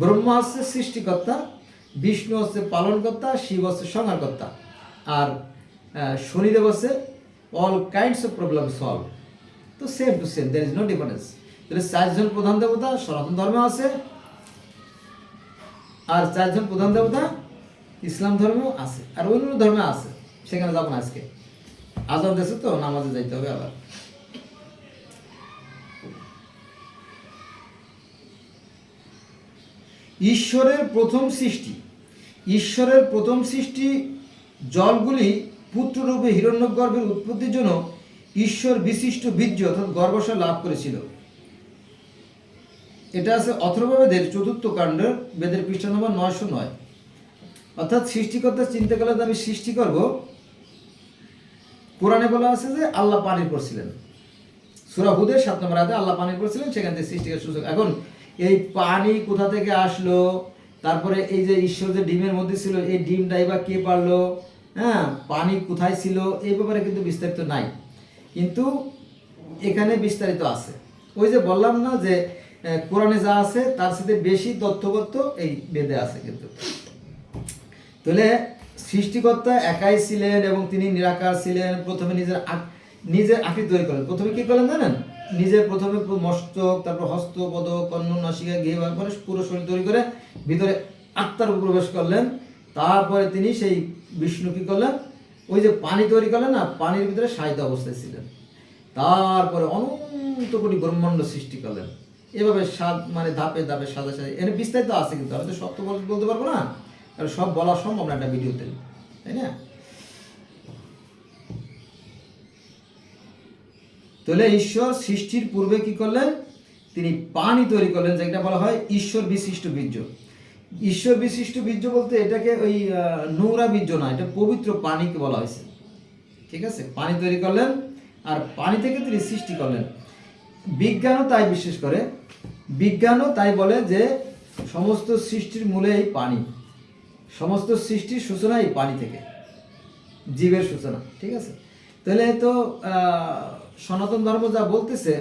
ব্রহ্মা হচ্ছে সৃষ্টিকর্তা, বিষ্ণু হচ্ছে পালনকর্তা, শিব হচ্ছে সংহারকর্তা, আর শনিদেব হচ্ছে all kinds of problem solve. তো same to same, there is no difference. তাহলে 4 জন প্রধান দেবতা সনাতন ধর্মে আছে, আর 4 জন প্রধান দেবতা ইসলাম ধর্মেও আছে, আর অন্য ধর্মে আছে, সেখানে যাবো না আজকে। আজান দেশে তো নামাজে যাইতে হবে আবার। ঈশ্বরের প্রথম সৃষ্টি জলগুলি পুত্ররূপে হিরণ্যগর্ভের উৎপত্তির জন্য ঈশ্বর বিশিষ্ট বীর্য অর্থাৎ গর্ভাশয় লাভ করেছিল। এটা আছে অথর্ববেদের 4th কাণ্ডের বেদের পৃষ্ঠা নম্বর 909। অর্থাৎ সৃষ্টিকর্তা চিন্তা করলে আমি সৃষ্টি করব। কোরআনে বলা আছে যে আল্লাহ পানির পড়ছিলেন, সূরা হুদের 7 নম্বর আয়াতে আল্লাহ পানির পড়ছিলেন, সেখান থেকে সৃষ্টির সুযোগ। এখন এই পানি কোথা থেকে আসলো, তারপরে এই যে ঈশ্বর যে ডিমের মধ্যে ছিল, এই ডিমটাই বা কে পারলো, হ্যাঁ, পানি কোথায় ছিল, এই ব্যাপারে কিন্তু বিস্তারিত নাই, কিন্তু এখানে বিস্তারিত আছে। ওই যে বললাম না যে কোরআনে যা আছে তার সাথে বেশি তথ্যগত এই বেদে আছে। কিন্তু তাহলে সৃষ্টিকর্তা একাই ছিলেন এবং তিনি নিরাকার ছিলেন। প্রথমে নিজের আকৃতি তৈরি করলেন। প্রথমে কি করলেন জানেন? নিজে প্রথমে মস্তক, তারপর হস্ত, পদ, কর্ণ, নাসিকা, গ্রীবা করে পুরো শরীর তৈরি করে ভিতরে আত্মার প্রবেশ করলেন। তারপরে তিনি সেই বিষ্ণু কি করলেন? ওই যে পানি তৈরি করলেন না, পানির ভিতরে শায়িত অবস্থায় ছিলেন। তারপরে অনন্ত কোটি ব্রহ্মাণ্ড সৃষ্টি করলেন। এভাবে মানে ধাপে ধাপে সাদা সাদা এর বিস্তারিত আছে, কিন্তু আমি তো সব তো বলতে পারবো না, কারণ সব বলা সম্ভব না একটা ভিডিওতে, তাই না? তাহলে ঈশ্বর সৃষ্টির পূর্বে কি করলেন? তিনি পানি তৈরি করলেন, যেটা বলা হয় ঈশ্বর বিশিষ্ট বীর্য। ঈশ্বর বিশিষ্ট বীর্য বলতে এটাকে ওই নোংরা বীর্য না, এটা পবিত্র পানিকে বলা হয়েছে। ঠিক আছে, পানি তৈরি করলেন আর পানি থেকে তিনি সৃষ্টি করলেন। বিজ্ঞানও তাই বিশ্বাস করে, বিজ্ঞানও তাই বলে যে সমস্ত সৃষ্টির মূলে এই পানি, সমস্ত সৃষ্টির সূচনা এই পানি থেকে, জীবের সূচনা। ঠিক আছে, তাহলে তো সনাতন ধর্ম যা বলতেছে,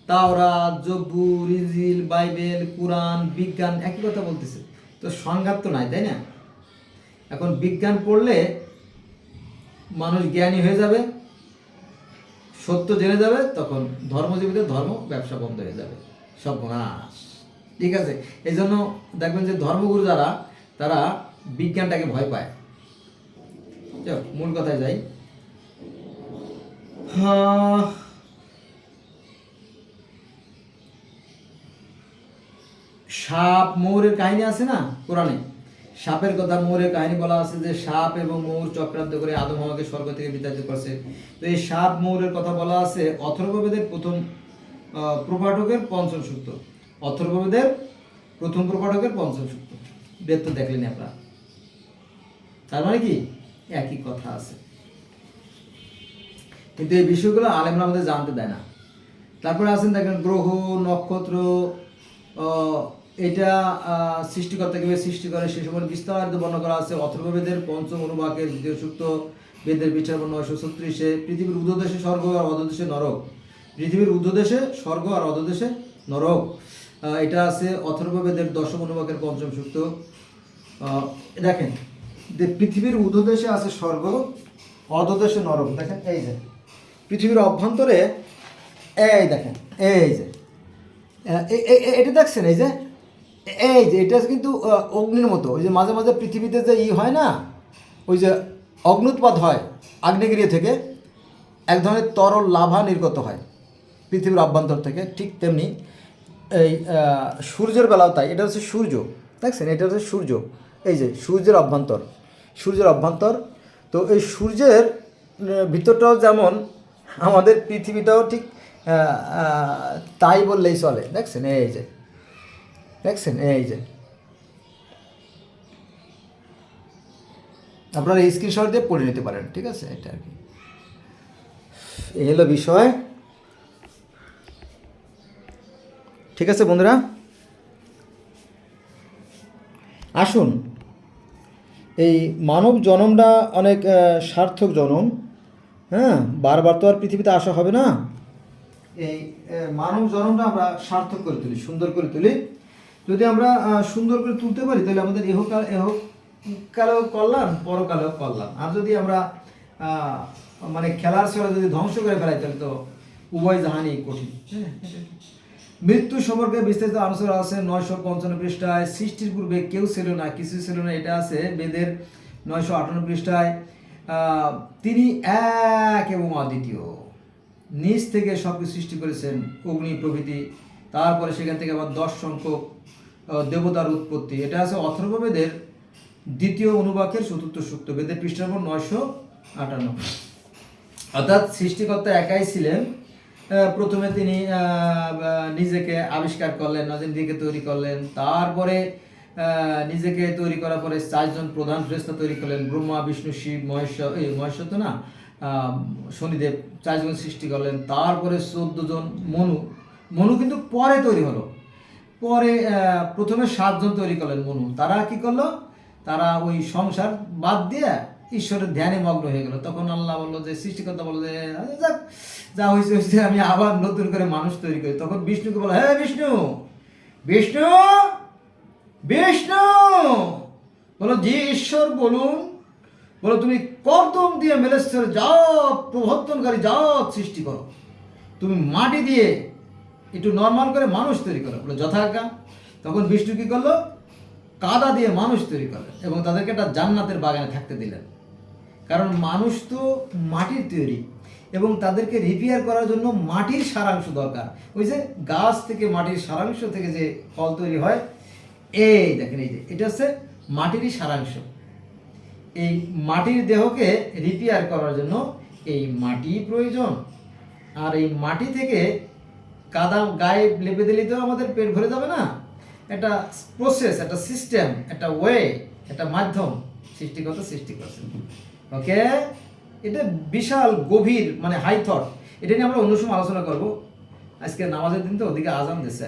তাওরাত, জব্বুর, ইনজিল, বাইবেল, কুরআন, বিজ্ঞান একই কথা বলতেছে, তো সংঘাত তো নাই, তাই না? এখন বিজ্ঞান পড়লে মানুষ জ্ঞানী হয়ে যাবে, সত্য জেনে যাবে, তখন ধর্মজীবীদের ধর্ম ব্যবসা বন্ধ হয়ে যাবে, সব নাশ। ঠিক আছে, এই জন্য দেখবেন যে ধর্মগুরু যারা, তারা বিজ্ঞানটাকে ভয় পায়। মূল কথায় যাই। সাপ ময়ূরের কাহিনী আছে না কোরআনে, সাপের কথা, ময়ূরের কাহিনী বলা আছে যে সাপ এবং ময়ূর চক্রান্ত করে আদম হাওয়াকে স্বর্গ থেকে বিতাড়িত করছে। তো এই সাপ ময়ূরের কথা বলা আছে অথর্ববেদের প্রথম প্রপাঠকের পঞ্চম সূক্ত, অথর্ববেদের প্রথম প্রপাঠকের পঞ্চম সূক্ত। বেদ তো দেখলেন আপনারা, তার মানে কি একই কথা আছে, কিন্তু এই বিষয়গুলো আলেমরা আমাদের জানতে দেয় না। তারপরে আছেন দেখেন গ্রহ, নক্ষত্র, এটা সৃষ্টিকর্তা কিভাবে সৃষ্টি করে সে সময় বিস্তারিত বর্ণনা করা আছে অথর্ববেদের পঞ্চম অনুবাকের দ্বিতীয় সূক্ত, বেদের বিচার 936। পৃথিবীর ঊর্ধ্বদেশে স্বর্গ আর অধোদেশে নরক, পৃথিবীর ঊর্ধ্বদেশে স্বর্গ আর অধোদেশে নরক, এটা আছে অথর্ববেদের দশম অনুবাকের পঞ্চম সূক্ত। দেখেন যে পৃথিবীর ঊর্ধ্বদেশে আছে স্বর্গ, অধোদেশে নরক। দেখেন এই যে পৃথিবীর অভ্যন্তরে, এই দেখেন এই যে এটা দেখছেন, এই যে এটা কিন্তু অগ্নির মতো। ওই যে মাঝে মাঝে পৃথিবীতে যে হয় না, ওই যে অগ্নুৎপাত হয় আগ্নেয়গিরি থেকে, এক ধরনের তরল লাভা নির্গত হয় পৃথিবীর অভ্যন্তর থেকে, ঠিক তেমনি এই সূর্যের বেলাও তাই। এটা হচ্ছে সূর্য, দেখছেন এটা হচ্ছে সূর্য, এই যে সূর্যের অভ্যন্তর, সূর্যের অভ্যন্তর। তো এই সূর্যের ভিতরটাও যেমন আমাদের পৃথিবীটাও ঠিক তাই বললেই চলে। দেখছেন এই যে, দেখছেন এই যে, আপনারা স্ক্রিনশট দিয়ে পড়ে নিতে পারেন। ঠিক আছে, এটা আর কি, এই হলো বিষয়। ঠিক আছে বন্ধুরা, আসুন, এই মানব জনমটা অনেক সার্থক জনম। হ্যাঁ, বারবার তো আর পৃথিবীতে আসা হবে না। এই মানব জনমটা আমরা সার্থক করে তুলি, সুন্দর করে তুলি। যদি আমরা সুন্দর করে তুলতে পারি, তাহলে আমাদের এহকালেও কল্যাণ, পরকালেও কল্যাণ। আর যদি আমরা মানে খেলার ছলে যদি ধ্বংস করে ফেলাই, তাহলে তো উভয় জাহানই কঠিন। মৃত্যু সম্পর্কে বিস্তারিত আলোচনা আছে 955 পৃষ্ঠায়। সৃষ্টির পূর্বে কেউ ছিল না, কিছু ছিল না, এটা আছে বেদের 958 পৃষ্ঠায়। তিনি এক এবং অদ্বিতীয়, নিজ থেকে সব কিছু সৃষ্টি করেছেন, অগ্নি প্রভৃতি। তারপরে সেখান থেকে আবার 10 সংখ্যক দেবতার উৎপত্তি, এটা আছে অথর্ববেদের দ্বিতীয় অনুবাকের চতুর্থ সূক্ত, বেদের পৃষ্ঠা নম্বর 958। অর্থাৎ সৃষ্টিকর্তা একাই ছিলেন। প্রথমে তিনি নিজেকে আবিষ্কার করলেন, নিজেকে তৈরি করলেন। তারপরে নিজেকে তৈরি করার পরে 4 জন প্রধান ফেরেশতা তৈরি করলেন, ব্রহ্মা, বিষ্ণু, শিব, মহেশ্বর তো না, শনিদেব, 4 জন সৃষ্টি করলেন। তারপরে 14 জন মনু কিন্তু পরে তৈরি হলো। পরে প্রথমে 7 জন তৈরি করলেন মনু। তারা কি করলো? তারা ওই সংসার বাদ দিয়ে ঈশ্বরের ধ্যানে মগ্ন হয়ে গেল। তখন আল্লাহ বললো যে, সৃষ্টিকর্তা বললো যে যাক, যা হয়েছে আমি আবার নতুন করে মানুষ তৈরি করি। তখন বিষ্ণুকে বলো, হ্যাঁ বিষ্ণু, বিষ্ণু, বিষ্ণু বলো, জি ঈশ্বর বলুন, বলো তুমি কর্দম দিয়ে মেলেশ্বর যা প্রবর্তনকারী যা সৃষ্টি করো, তুমি মাটি দিয়ে একটু নর্মাল করে মানুষ তৈরি করো, বলে যথাজ্ঞা। তখন বিষ্ণু কি করলো? কাদা দিয়ে মানুষ তৈরি করলেন এবং তাদেরকে একটা জান্নাতের বাগানে থাকতে দিলেন। কারণ মানুষ তো মাটির তৈরি এবং তাদেরকে রিপেয়ার করার জন্য মাটির সারাংশ দরকার। ওই যে গাছ থেকে মাটির সারাংশ থেকে যে ফল তৈরি হয়, এই দেখেন, এই যে এটা হচ্ছে মাটিরই সারাংশ। এই মাটির দেহকে রিপেয়ার করার জন্য এই মাটি প্রয়োজন। আর এই মাটি থেকে কাদা গায়ে লেপে দিলে তো আমাদের পেট ভরে যাবে না। একটা প্রসেস, একটা সিস্টেম, একটা ওয়ে, একটা মাধ্যম সৃষ্টিকর্তা সৃষ্টি করছেন। ওকে, এটা বিশাল গভীর মানে হাই থট। এটা নিয়ে আমরা অন্য সময় আলোচনা করব। আজকে নামাজের দিন তো, ওদিকে আজান দিচ্ছে।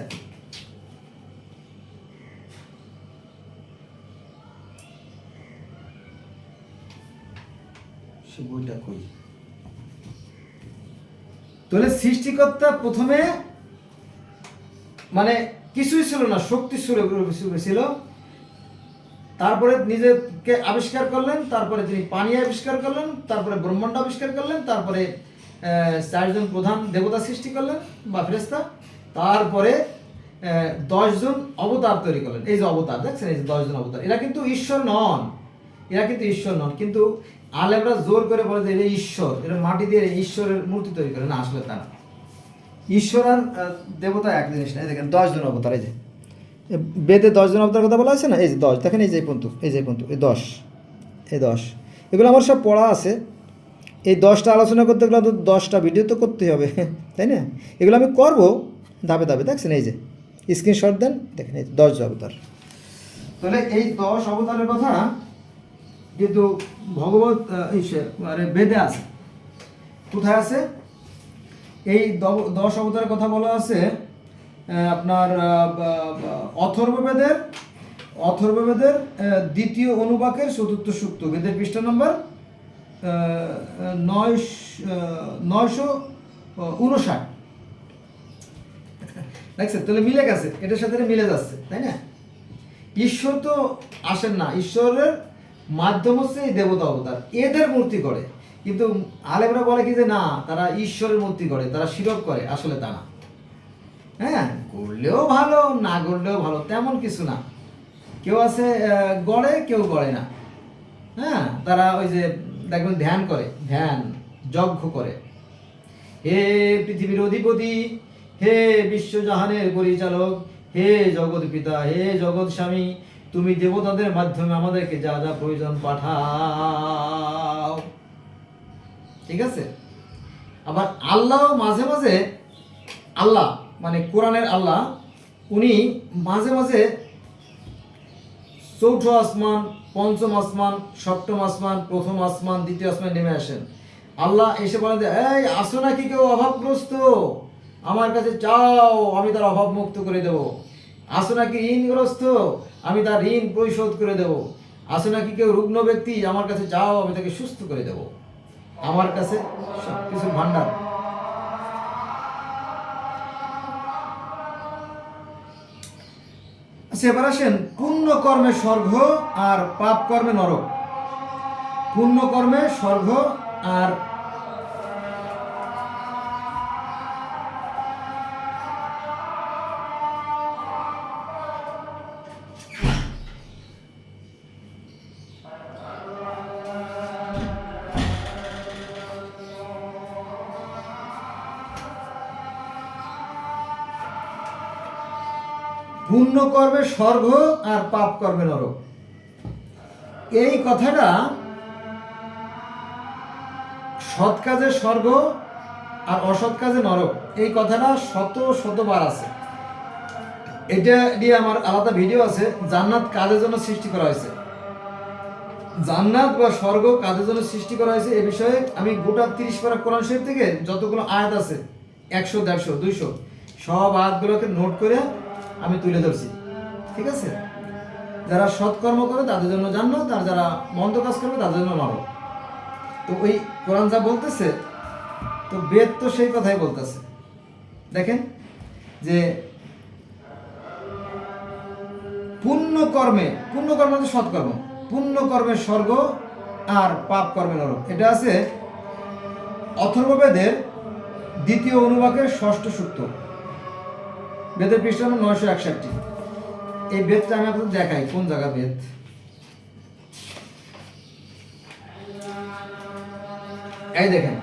সে বইটা কই? তাহলে সৃষ্টিকর্তা প্রথমে মানে কিছুই ছিল না, শক্তি ছিল। তারপরে নিজেকে আবিষ্কার করলেন, তারপরে তিনি পানি আবিষ্কার করলেন, তারপরে ব্রহ্মাণ্ড আবিষ্কার করলেন, তারপরে 4 জন প্রধান দেবতা সৃষ্টি করলেন বা ফেরেশতা, তারপরে 10 জন অবতার তৈরি করলেন। এই যে অবতার দেখছেন, এই যে 10 জন অবতার, এরা কিন্তু ঈশ্বর নন, এরা কিন্তু ঈশ্বর নন। কিন্তু আলেমরা জোর করে বলে যে এরা ঈশ্বর, এরা মাটি দিয়ে ঈশ্বরের মূর্তি তৈরি করে। না, আসলে তা না। ঈশ্বর আর দেবতা এক জিনিস না। দেখেন 10 জন অবতার, এই যে বেদে 10 জন অবতার কথা বলা আছে না, এই যে 10, দেখেন এই যে পর্যন্ত, এই যে পর্যন্ত, এই 10, এই 10, এগুলো আমার সব পড়া আছে। এই 10টা আলোচনা করতে গেলে তো 10টা ভিডিও তো করতেই হবে, তাই না? এগুলো আমি করব ধাপে ধাপে। দেখছেন এই যে স্ক্রিনশট দেন, দেখেন এই 10 অবতার। তাহলে এই 10 অবতারের কথা কিন্তু ভগবত মানে বেদে আছে। কোথায় আছে? এই 10 অবতারের কথা বলা আছে আপনার অথর্ববেদের 2য় অনুবাকের 4র্থ সূক্ত, বেদের পৃষ্ঠা নম্বর 959। দেখছেন? তাহলে মিলে গেছে, এটার সাথে মিলে যাচ্ছে, তাই না? ঈশ্বর তো আসেন না, ঈশ্বরের মাধ্যম হচ্ছে এই দেবতা অবতার, এদের মূর্তি করে। কিন্তু আলেমরা বলে কি যে না, তারা ঈশ্বরের মূর্তি করে, তারা শিরক করে। আসলে তা না। হ্যাঁ, করলেও ভালো, না করলেও ভালো, তেমন কিছু না। কেউ আছে গড়ে, কেউ গড়ে না। হ্যাঁ, তারা ওই যে দেখবেন ধ্যান করে, ধ্যান যজ্ঞ করে। হে পৃথিবীর অধিপতি, হে বিশ্বজাহানের পরিচালক, হে জগৎ পিতা, হে জগৎ স্বামী, তুমি দেবতাদের মাধ্যমে আমাদেরকে যা যা প্রয়োজন পাঠাও। ঠিক আছে? আবার আল্লাহ মাঝে মাঝে, আল্লাহ মানে কোরআনের আল্লাহ, উনি মাঝে মাঝে 4ঠো আসমান, 5ম আসমান, 7ম আসমান, 1ম আসমান, 2য় আসমান নেমে আসেন। আল্লাহ এসে বলেন যে এই আসো নাকি কেউ অভাবগ্রস্ত, আমার কাছে চাও, আমি তার অভাব মুক্ত করে দেব। আসো নাকি ঋণগ্রস্ত, আমি তার ঋণ পরিশোধ করে দেব। আসো নাকি কেউ রুগ্ন ব্যক্তি, আমার কাছে চাও, আমি তাকে সুস্থ করে দেব। আমার কাছে সব কিছুর ভান্ডার। এবার আসেন পুণ্য কর্মে স্বর্গ আর পাপ কর্মে নরক। পুণ্য কর্মে স্বর্গ আর পুণ্য কর্মে স্বর্গ আর পাপ কর্মে নরক, এই কথাটা সৎ কাজে স্বর্গ আর অসৎ কাজে নরক, এই কথাটা শতবার আছে। এটা নিয়ে আমার আলাদা ভিডিও আছে। জান্নাত কাদের জন্য সৃষ্টি করা হয়েছে, জান্নাত বা স্বর্গ কাদের জন্য সৃষ্টি করা হয়েছে, এ বিষয়ে আমি গোটা 30 পারা কোরআন শরীফ থেকে যতগুলো আয়াত আছে 100, 150, 200 সব আয়াতগুলোকে নোট করে আমি তুলে ধরছি। ঠিক আছে? যারা সৎকর্ম করে তাদের জন্য জান্নাত, আর যারা মন্দ কাজ করবে তাদের জন্য নরক। তো ওই কোরআন যা বলতেছে, তো বেদ তো সেই কথাই বলতেছে। দেখেন যে পুণ্য কর্মে, পুণ্য কর্ম হচ্ছে সৎকর্ম, পুণ্য কর্মে স্বর্গ আর পাপ কর্মে নরক। এটা আছে অথর্ববেদের 2য় অনুবাকের 6ষ্ঠ সূক্ত, বেদের পৃষ্ঠা নম্বর 961। এই বেদটা আমি আপনাদের দেখাই কোন জায়গা বেদ। এই দেখেন,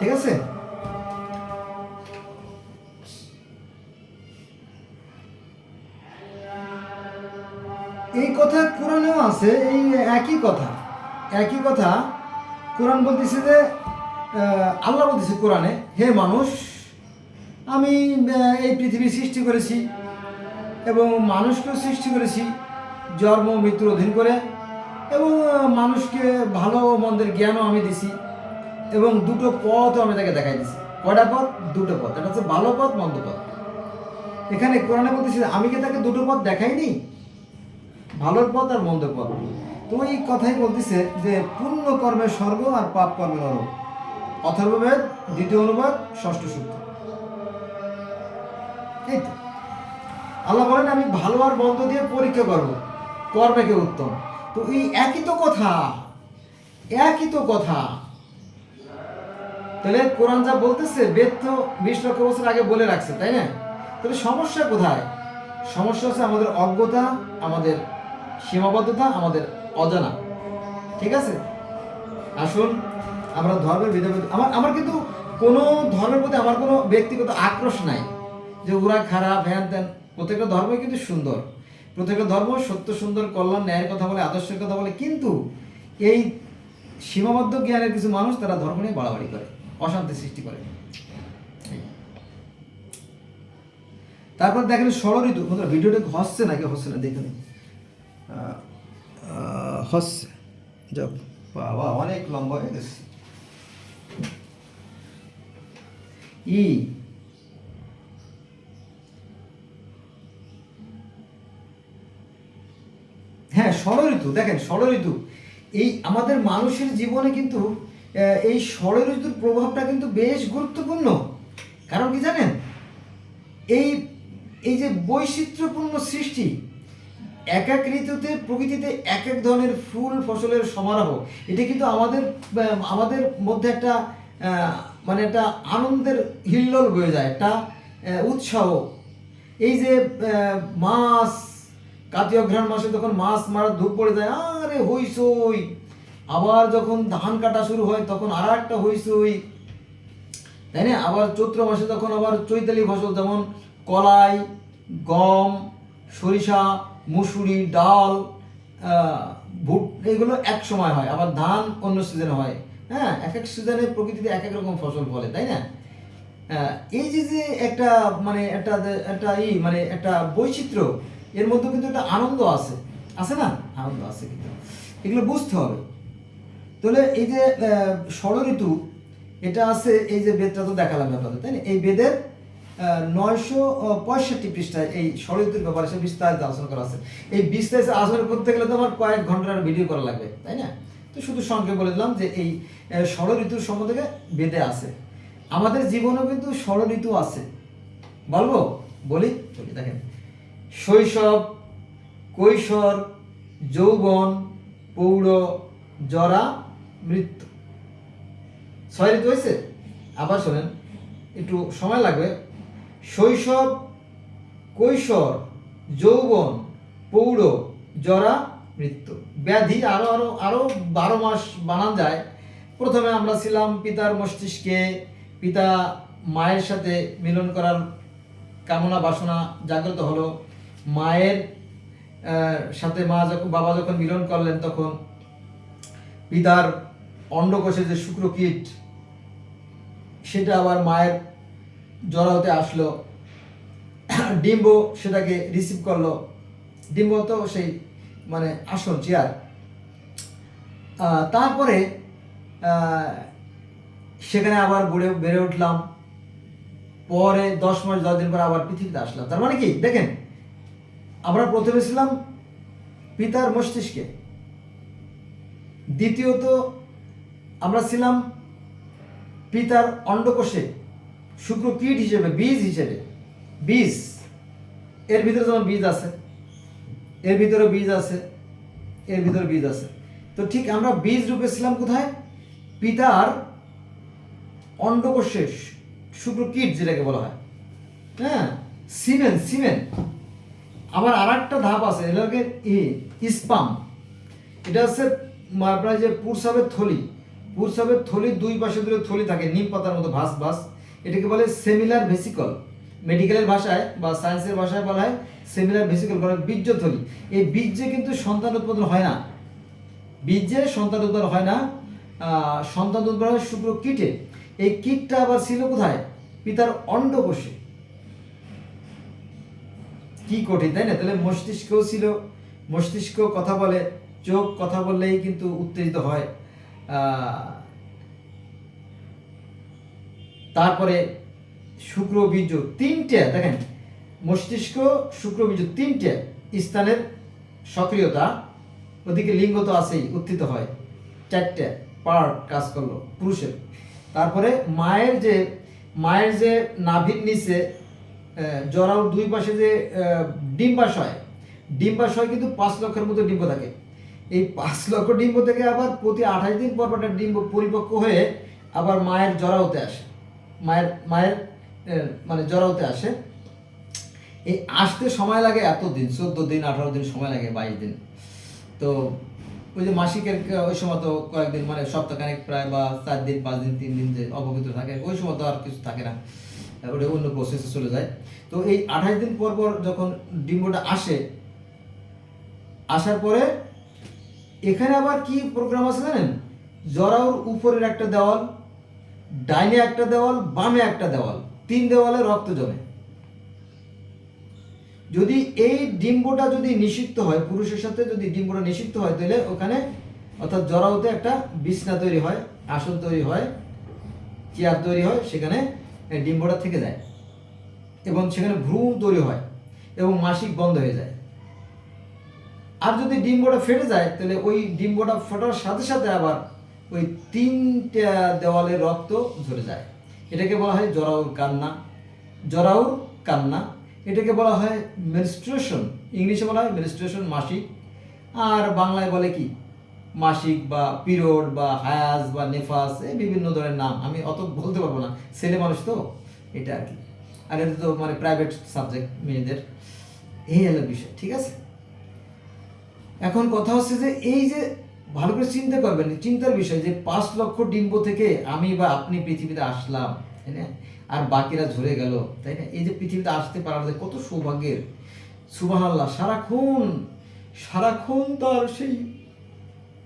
ঠিক আছে। এই কথা কোরআনেও আছে, এই একই কথা কোরআন বলতেছে যে আল্লাহ বলতেছে কোরআনে, হে মানুষ, আমি এই পৃথিবী সৃষ্টি করেছি এবং মানুষকেও সৃষ্টি করেছি জন্ম মৃত্যুর অধীন করে, এবং মানুষকে ভালো ও মন্দের জ্ঞানও আমি দিছি, এবং 2টো পথও আমি তাকে দেখাই দিছি। কয়টা পথ? 2টো পথ। এটা হচ্ছে ভালো পথ, মন্দ পথ। এখানে কোরআনে বলতেছে আমি কি তাকে 2টো পথ দেখাইনি, ভালোর পথ আর মন্দের পথ। তো এই কথাই বলতেছে যে পুণ্য কর্মে স্বর্গ আর পাপ কর্মে নরক। অথর্ববেদ 2য় অনুবাদ 6ষ্ঠ সূক্ত। এই তো আল্লাহ বলেন আমি ভালো আর মন্দ দিয়ে পরীক্ষা করবো, কর্মে কে উত্তম। তো এই একই তো কথা। তাহলে কোরআন যা বলতেছে বেদ তো 20 লক্ষ বছর আগে বলে রাখছে, তাই না? তাহলে সমস্যা কোথায়? সমস্যা হচ্ছে আমাদের অজ্ঞতা, আমাদের সীমাবদ্ধতা, আমাদের অজানা। ঠিক আছে, আসুন আমরা ধর্মের ভেদাভেদ, আমার কিন্তু কোনো ধর্মের প্রতি আমার কোনো ব্যক্তিগত আক্রোশ নাই যে ওরা খারাপ হ্যান ত্যান। প্রত্যেকটা ধর্মই কিন্তু সুন্দর, প্রত্যেকটা ধর্ম সত্য, সুন্দর, কল্যাণ, ন্যায়ের কথা বলে, আদর্শের কথা বলে। কিন্তু এই সীমাবদ্ধ জ্ঞানের কিছু মানুষ তারা ধর্ম নিয়ে বাড়াবাড়ি করে, অশান্তি সৃষ্টি করে। তারপর দেখেন ষড়ঋতু। ভিডিওটা হচ্ছে নাকি হচ্ছে না দেখে নিন। হচ্ছে, যাক বাবা অনেক লম্বা হয়ে গেছে। হ্যাঁ, ষড়ঋতু। দেখেন ষড়ঋতু এই আমাদের মানুষের জীবনে কিন্তু এই ষড়ঋতুর প্রভাবটা কিন্তু বেশ গুরুত্বপূর্ণ। কারণ কি জানেন, এই যে বৈচিত্র্যপূর্ণ সৃষ্টি, এক এক ঋতুতে প্রকৃতিতে এক এক ধরনের ফুল ফসলের সমারোহ, এটা কিন্তু আমাদের মধ্যে একটা মানে একটা আনন্দের হিল্লোল বয়ে যায়, একটা উৎসাহ। এই যে মাছ, কার্তিক অঘ্রাণ মাসে যখন মাছ মারার ধূপ পড়ে যায়, আরে হইচই। আবার যখন ধান কাটা শুরু হয় তখন আর একটা হইচই, তাই না? আবার চৈত্র মাসে তখন আবার চৈতালি ফসল, যেমন কলাই, গম, সরিষা, মুসুরি, ডাল, ভুট, এগুলো এক সময় হয়। আবার ধান অন্য সিজনে হয়। হ্যাঁ, এক এক সিজনে প্রকৃতিতে এক এক রকম ফসল ফলে, তাই না? এই যে একটা মানে একটা বৈচিত্র্য, এর মধ্যে কিন্তু একটা আনন্দ আছে না? আনন্দ আছে, কিন্তু এগুলো বুঝতে হবে। তাহলে এই যে ষড়ঋতু, এটা আছে এই যে বেদটা তো দেখালাম আপনাদের, তাই না? এই বেদের 965 পৃষ্ঠায় এই ষড়ঋতুর ব্যাপারে সে বিস্তারিত আলোচনা করা আছে। এই বিস্তারিত আলোচনা করতে গেলে তো আমার কয়েক ঘন্টার ভিডিও করা লাগবে, তাই না? তো শুধু সংক্ষেপে বলে দিলাম যে এই ষড়ঋতুর সম্বন্ধে বেদে আছে। আমাদের জীবনেও কিন্তু ষড়ঋতু আছে। বলি দেখেন, শৈশব, কৈশোর, যৌবন, প্রৌঢ়, জরা, মৃত্যু। 6 ঋতু হয়েছে। আবার শোনেন, একটু সময় লাগবে। শৈশব, কৈশোর, যৌবন, প্রৌঢ়, জরা, মৃত্যু। ব্যাধি আরো 12 মাস বানান যায়। প্রথমে আমরা ছিলাম পিতার মস্তিষ্কে, পিতা মায়ের সাথে মিলন করার কামনা বাসনা জাগ্রত হলো। মায়ের সাথে বাবা যখন মিলন করলেন, তখন পিতার অন্ডকোষে যে শুক্রকীট, সেটা আবার মায়ের জরায়ুতে আসলো। ডিম্ব সেটাকে রিসিভ করলো। ডিম্ব তো সেই মানে আসল চেয়ার। তারপরে সেখানে আবার বেড়ে উঠলাম। পরে 10 মাস 10 দিন পরে আবার পৃথিবীতে আসলাম। তার মানে কি দেখেন, আমরা প্রথমে ছিলাম পিতার মস্তিষ্কে, দ্বিতীয়ত আমরা ছিলাম পিতার অন্ডকোষে শুক্রকীট হিসেবে, বীজ হিসেবে। বীজ, এর ভিতরে যেমন বীজ আছে, এর ভিতরে বীজ আছে, এর ভিতরে বীজ আছে। তো ঠিক আমরা বীজ রূপে ছিলাম কোথায়? পিতার অন্ডকোষে, শুক্রকীট যেটাকে বলা হয়, হ্যাঁ, সিমেন। সিমেন আবার আর একটা ধাপ আছে, এটাকে স্পাম। এটা হচ্ছে আপনার যে পুরসাবের থলি, পুরসাবের থলির দুই পাশে দুটো থলি থাকে, নিম পাতার মতো ভাস ভাস, এটাকে বলে সেমিলার ভেসিকল। মেডিকেলের ভাষায় বা সায়েন্সের ভাষায় বলা হয় সেমিলার ভেসিকল, বলা হয় বীর্যথলি। এই বীর্যে কিন্তু সন্তান উৎপাদন হয় না, বীর্যে সন্তান উৎপাদন হয় না, সন্তান উৎপাদন হয় শুক্রকীটে। এই কীটটা আবার ছিল কোথায়? পিতার অন্ডকোষে। কি কঠিন, তাই না? তাহলে মস্তিষ্কও ছিল, মস্তিষ্ক কথা বলে, চোখ কথা বললেই কিন্তু উত্তেজিত হয়। তারপরে শুক্রবীর্য, তিনটে দেখেন, মস্তিষ্ক, শুক্রবীর্য, তিনটে স্থানের সক্রিয়তা, ওদিকে লিঙ্গ তো আছেই, উত্থিত হয়, চারটে পার্ট কাজ করলো পুরুষের। তারপরে মায়ের যে নাভির নিচে জরায়ুর দুই পাশে যে ডিম্বাশয়, ডিম্বাশয় কিন্তু 5 লক্ষের মতো ডিম্ব থাকে। এই 5 লক্ষ ডিম্ব থেকে আবার প্রতি 28 দিন পর একটা ডিম্ব পরিপক্ক হয়ে আবার মায়ের জরায়ুতে আসে, মায়ের মানে জরায়ুতে আসে। এই আসতে সময় লাগে এত দিন, 14 দিন 18 দিন সময় লাগে, 22 দিন। তো ওই যে মাসিকের ওই সময় তো কয়েকদিন, মানে সপ্তাহখানেক প্রায়, বা 4 দিন 5 দিন 3 দিন যে অপবিত্র থাকে, ওই সময় তো আর কিছু থাকে না, ওটা অন্য প্রসেসে চলে যায়। তো এই 28 দিন পর পর যখন ডিম্বটা আসে, আসার পরে এখানে আবার কি প্রোগ্রাম আছে জানেন? জরায়ুর উপরের একটা দেওয়াল, ডাইনে একটা দেওয়াল, বামে একটা দেওয়াল, 3 দেওয়ালে রক্ত জমে। যদি এই ডিম্বটা যদি নিষিক্ত হয়, পুরুষের সাথে যদি ডিম্বটা নিষিক্ত হয়, তাহলে ওখানে অর্থাৎ জরায়ুতে একটা বিছনা তৈরি হয়, আসন তৈরি হয়, চেয়ার তৈরি হয়, সেখানে ডিম্বটা থেকে যায় এবং সেখানে ভ্রূণ তৈরি হয় এবং মাসিক বন্ধ হয়ে যায়। আর যদি ডিম্বটা ফেটে যায়, তাহলে ওই ডিম্বটা ফোটার সাথে সাথে আবার ওই 3টা দেওয়ালে রক্ত ঝরে যায়। এটাকে বলা হয় জরায়ুর কান্না, জরায়ুর কান্না। এটাকে বলা হয় মেনস্ট্রুয়েশন, ইংলিশে বলা হয় মেনস্ট্রুয়েশন, মাসিক। আর বাংলায় বলে কি মাসিক বা পিরিয়ড বা হায়াজ বা নেফাস, এই বিভিন্ন ধরনের নাম, আমি অত বলতে পারবো না, ছেলে মানুষ তো, এটা আর কি। আর এটা তো মানে প্রাইভেট সাবজেক্ট মেয়েদের। এই হলো বিষয়, ঠিক আছে? এখন কথা হচ্ছে যে এই যে ভালো করে চিন্তা করবেন, চিন্তার বিষয় যে 5 লক্ষ ডিম্ব থেকে আমি বা আপনি পৃথিবীতে আসলাম, তাই না? আর বাকিরা ঝরে গেল, তাই না? এই যে পৃথিবীতে আসতে পারা কত সৌভাগ্যের, সুবহানাল্লাহ। সারাক্ষণ তার সেই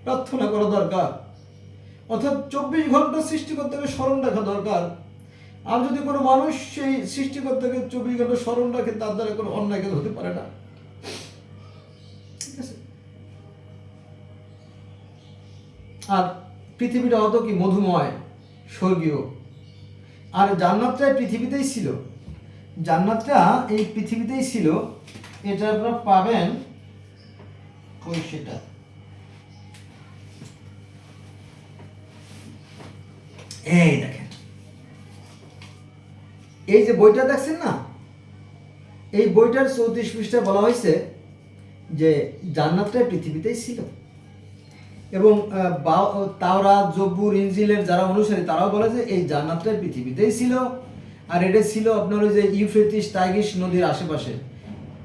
প্রার্থনা করা দরকার, অর্থাৎ 24 ঘন্টা সৃষ্টিকর্তাকে স্মরণ রাখা দরকার। আর যদি কোনো মানুষ সেই সৃষ্টিকর্তাকে 24 ঘন্টা স্মরণ রাখে, তার দ্বারা কোনো অন্যায় কাজ হতে পারে না, ঠিক আছে? আর পৃথিবীটা অত কি মধুময়, স্বর্গীয়। আর জান্নাতটা পৃথিবীতেই ছিল, জান্নাতটা এই পৃথিবীতেই ছিল। এটা আপনারা পাবেন ওই সেটা, এই দেখেন, এই যে বইটা দেখছেন না, এই বইটার 34 পৃষ্ঠায় বলা হয়েছে যে জান্নাতটা পৃথিবীতেই ছিল। এবং তাওরাত, জব্বুর, ইনজিলের যারা অনুসারী, তারাও বলে যে এই জান্নাতটা পৃথিবীতেই ছিল। আর এটা ছিল আপনার ওই যে ইউফ্রেটিস টাইগ্রিস নদীর আশেপাশে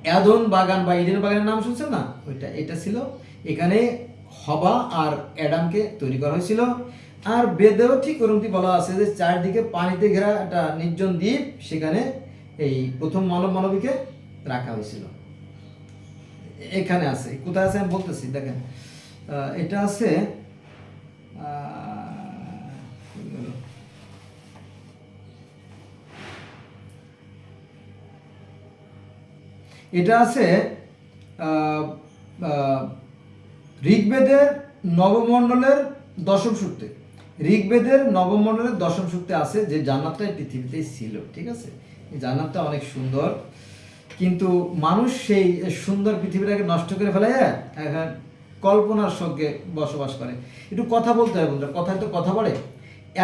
অ্যাদন বাগান বা ইডেন বাগানের নাম শুনছেন না, ওইটা, এটা ছিল। এখানে হবা আর অ্যাডামকে তৈরি করা হয়েছিল। আর বেদেও ঠিক ওরকমটি বলা আছে যে চারদিকে পানিতে ঘেরা একটা নির্জন দ্বীপ, সেখানে এই প্রথম মানবীকে রাখা হয়েছিল। এখানে আছে, কোথায় আছে আমি বলতেছি, দেখেন, এটা আছে এটা আছে ঋগ্বেদের নবমণ্ডলের 10ম সূক্তে, ঋগ্বেদের নবম মণ্ডলের 10ম সূক্তে আছে যে জান্নাতটাই পৃথিবীতেই ছিল, ঠিক আছে? এই জান্নাতটা অনেক সুন্দর, কিন্তু মানুষ সেই সুন্দর পৃথিবীটাকে নষ্ট করে ফেলে, এখন কল্পনার সঙ্গে বসবাস করে। একটু কথা বলতে হয় বন্ধুরা, কথায় তো কথা বলে।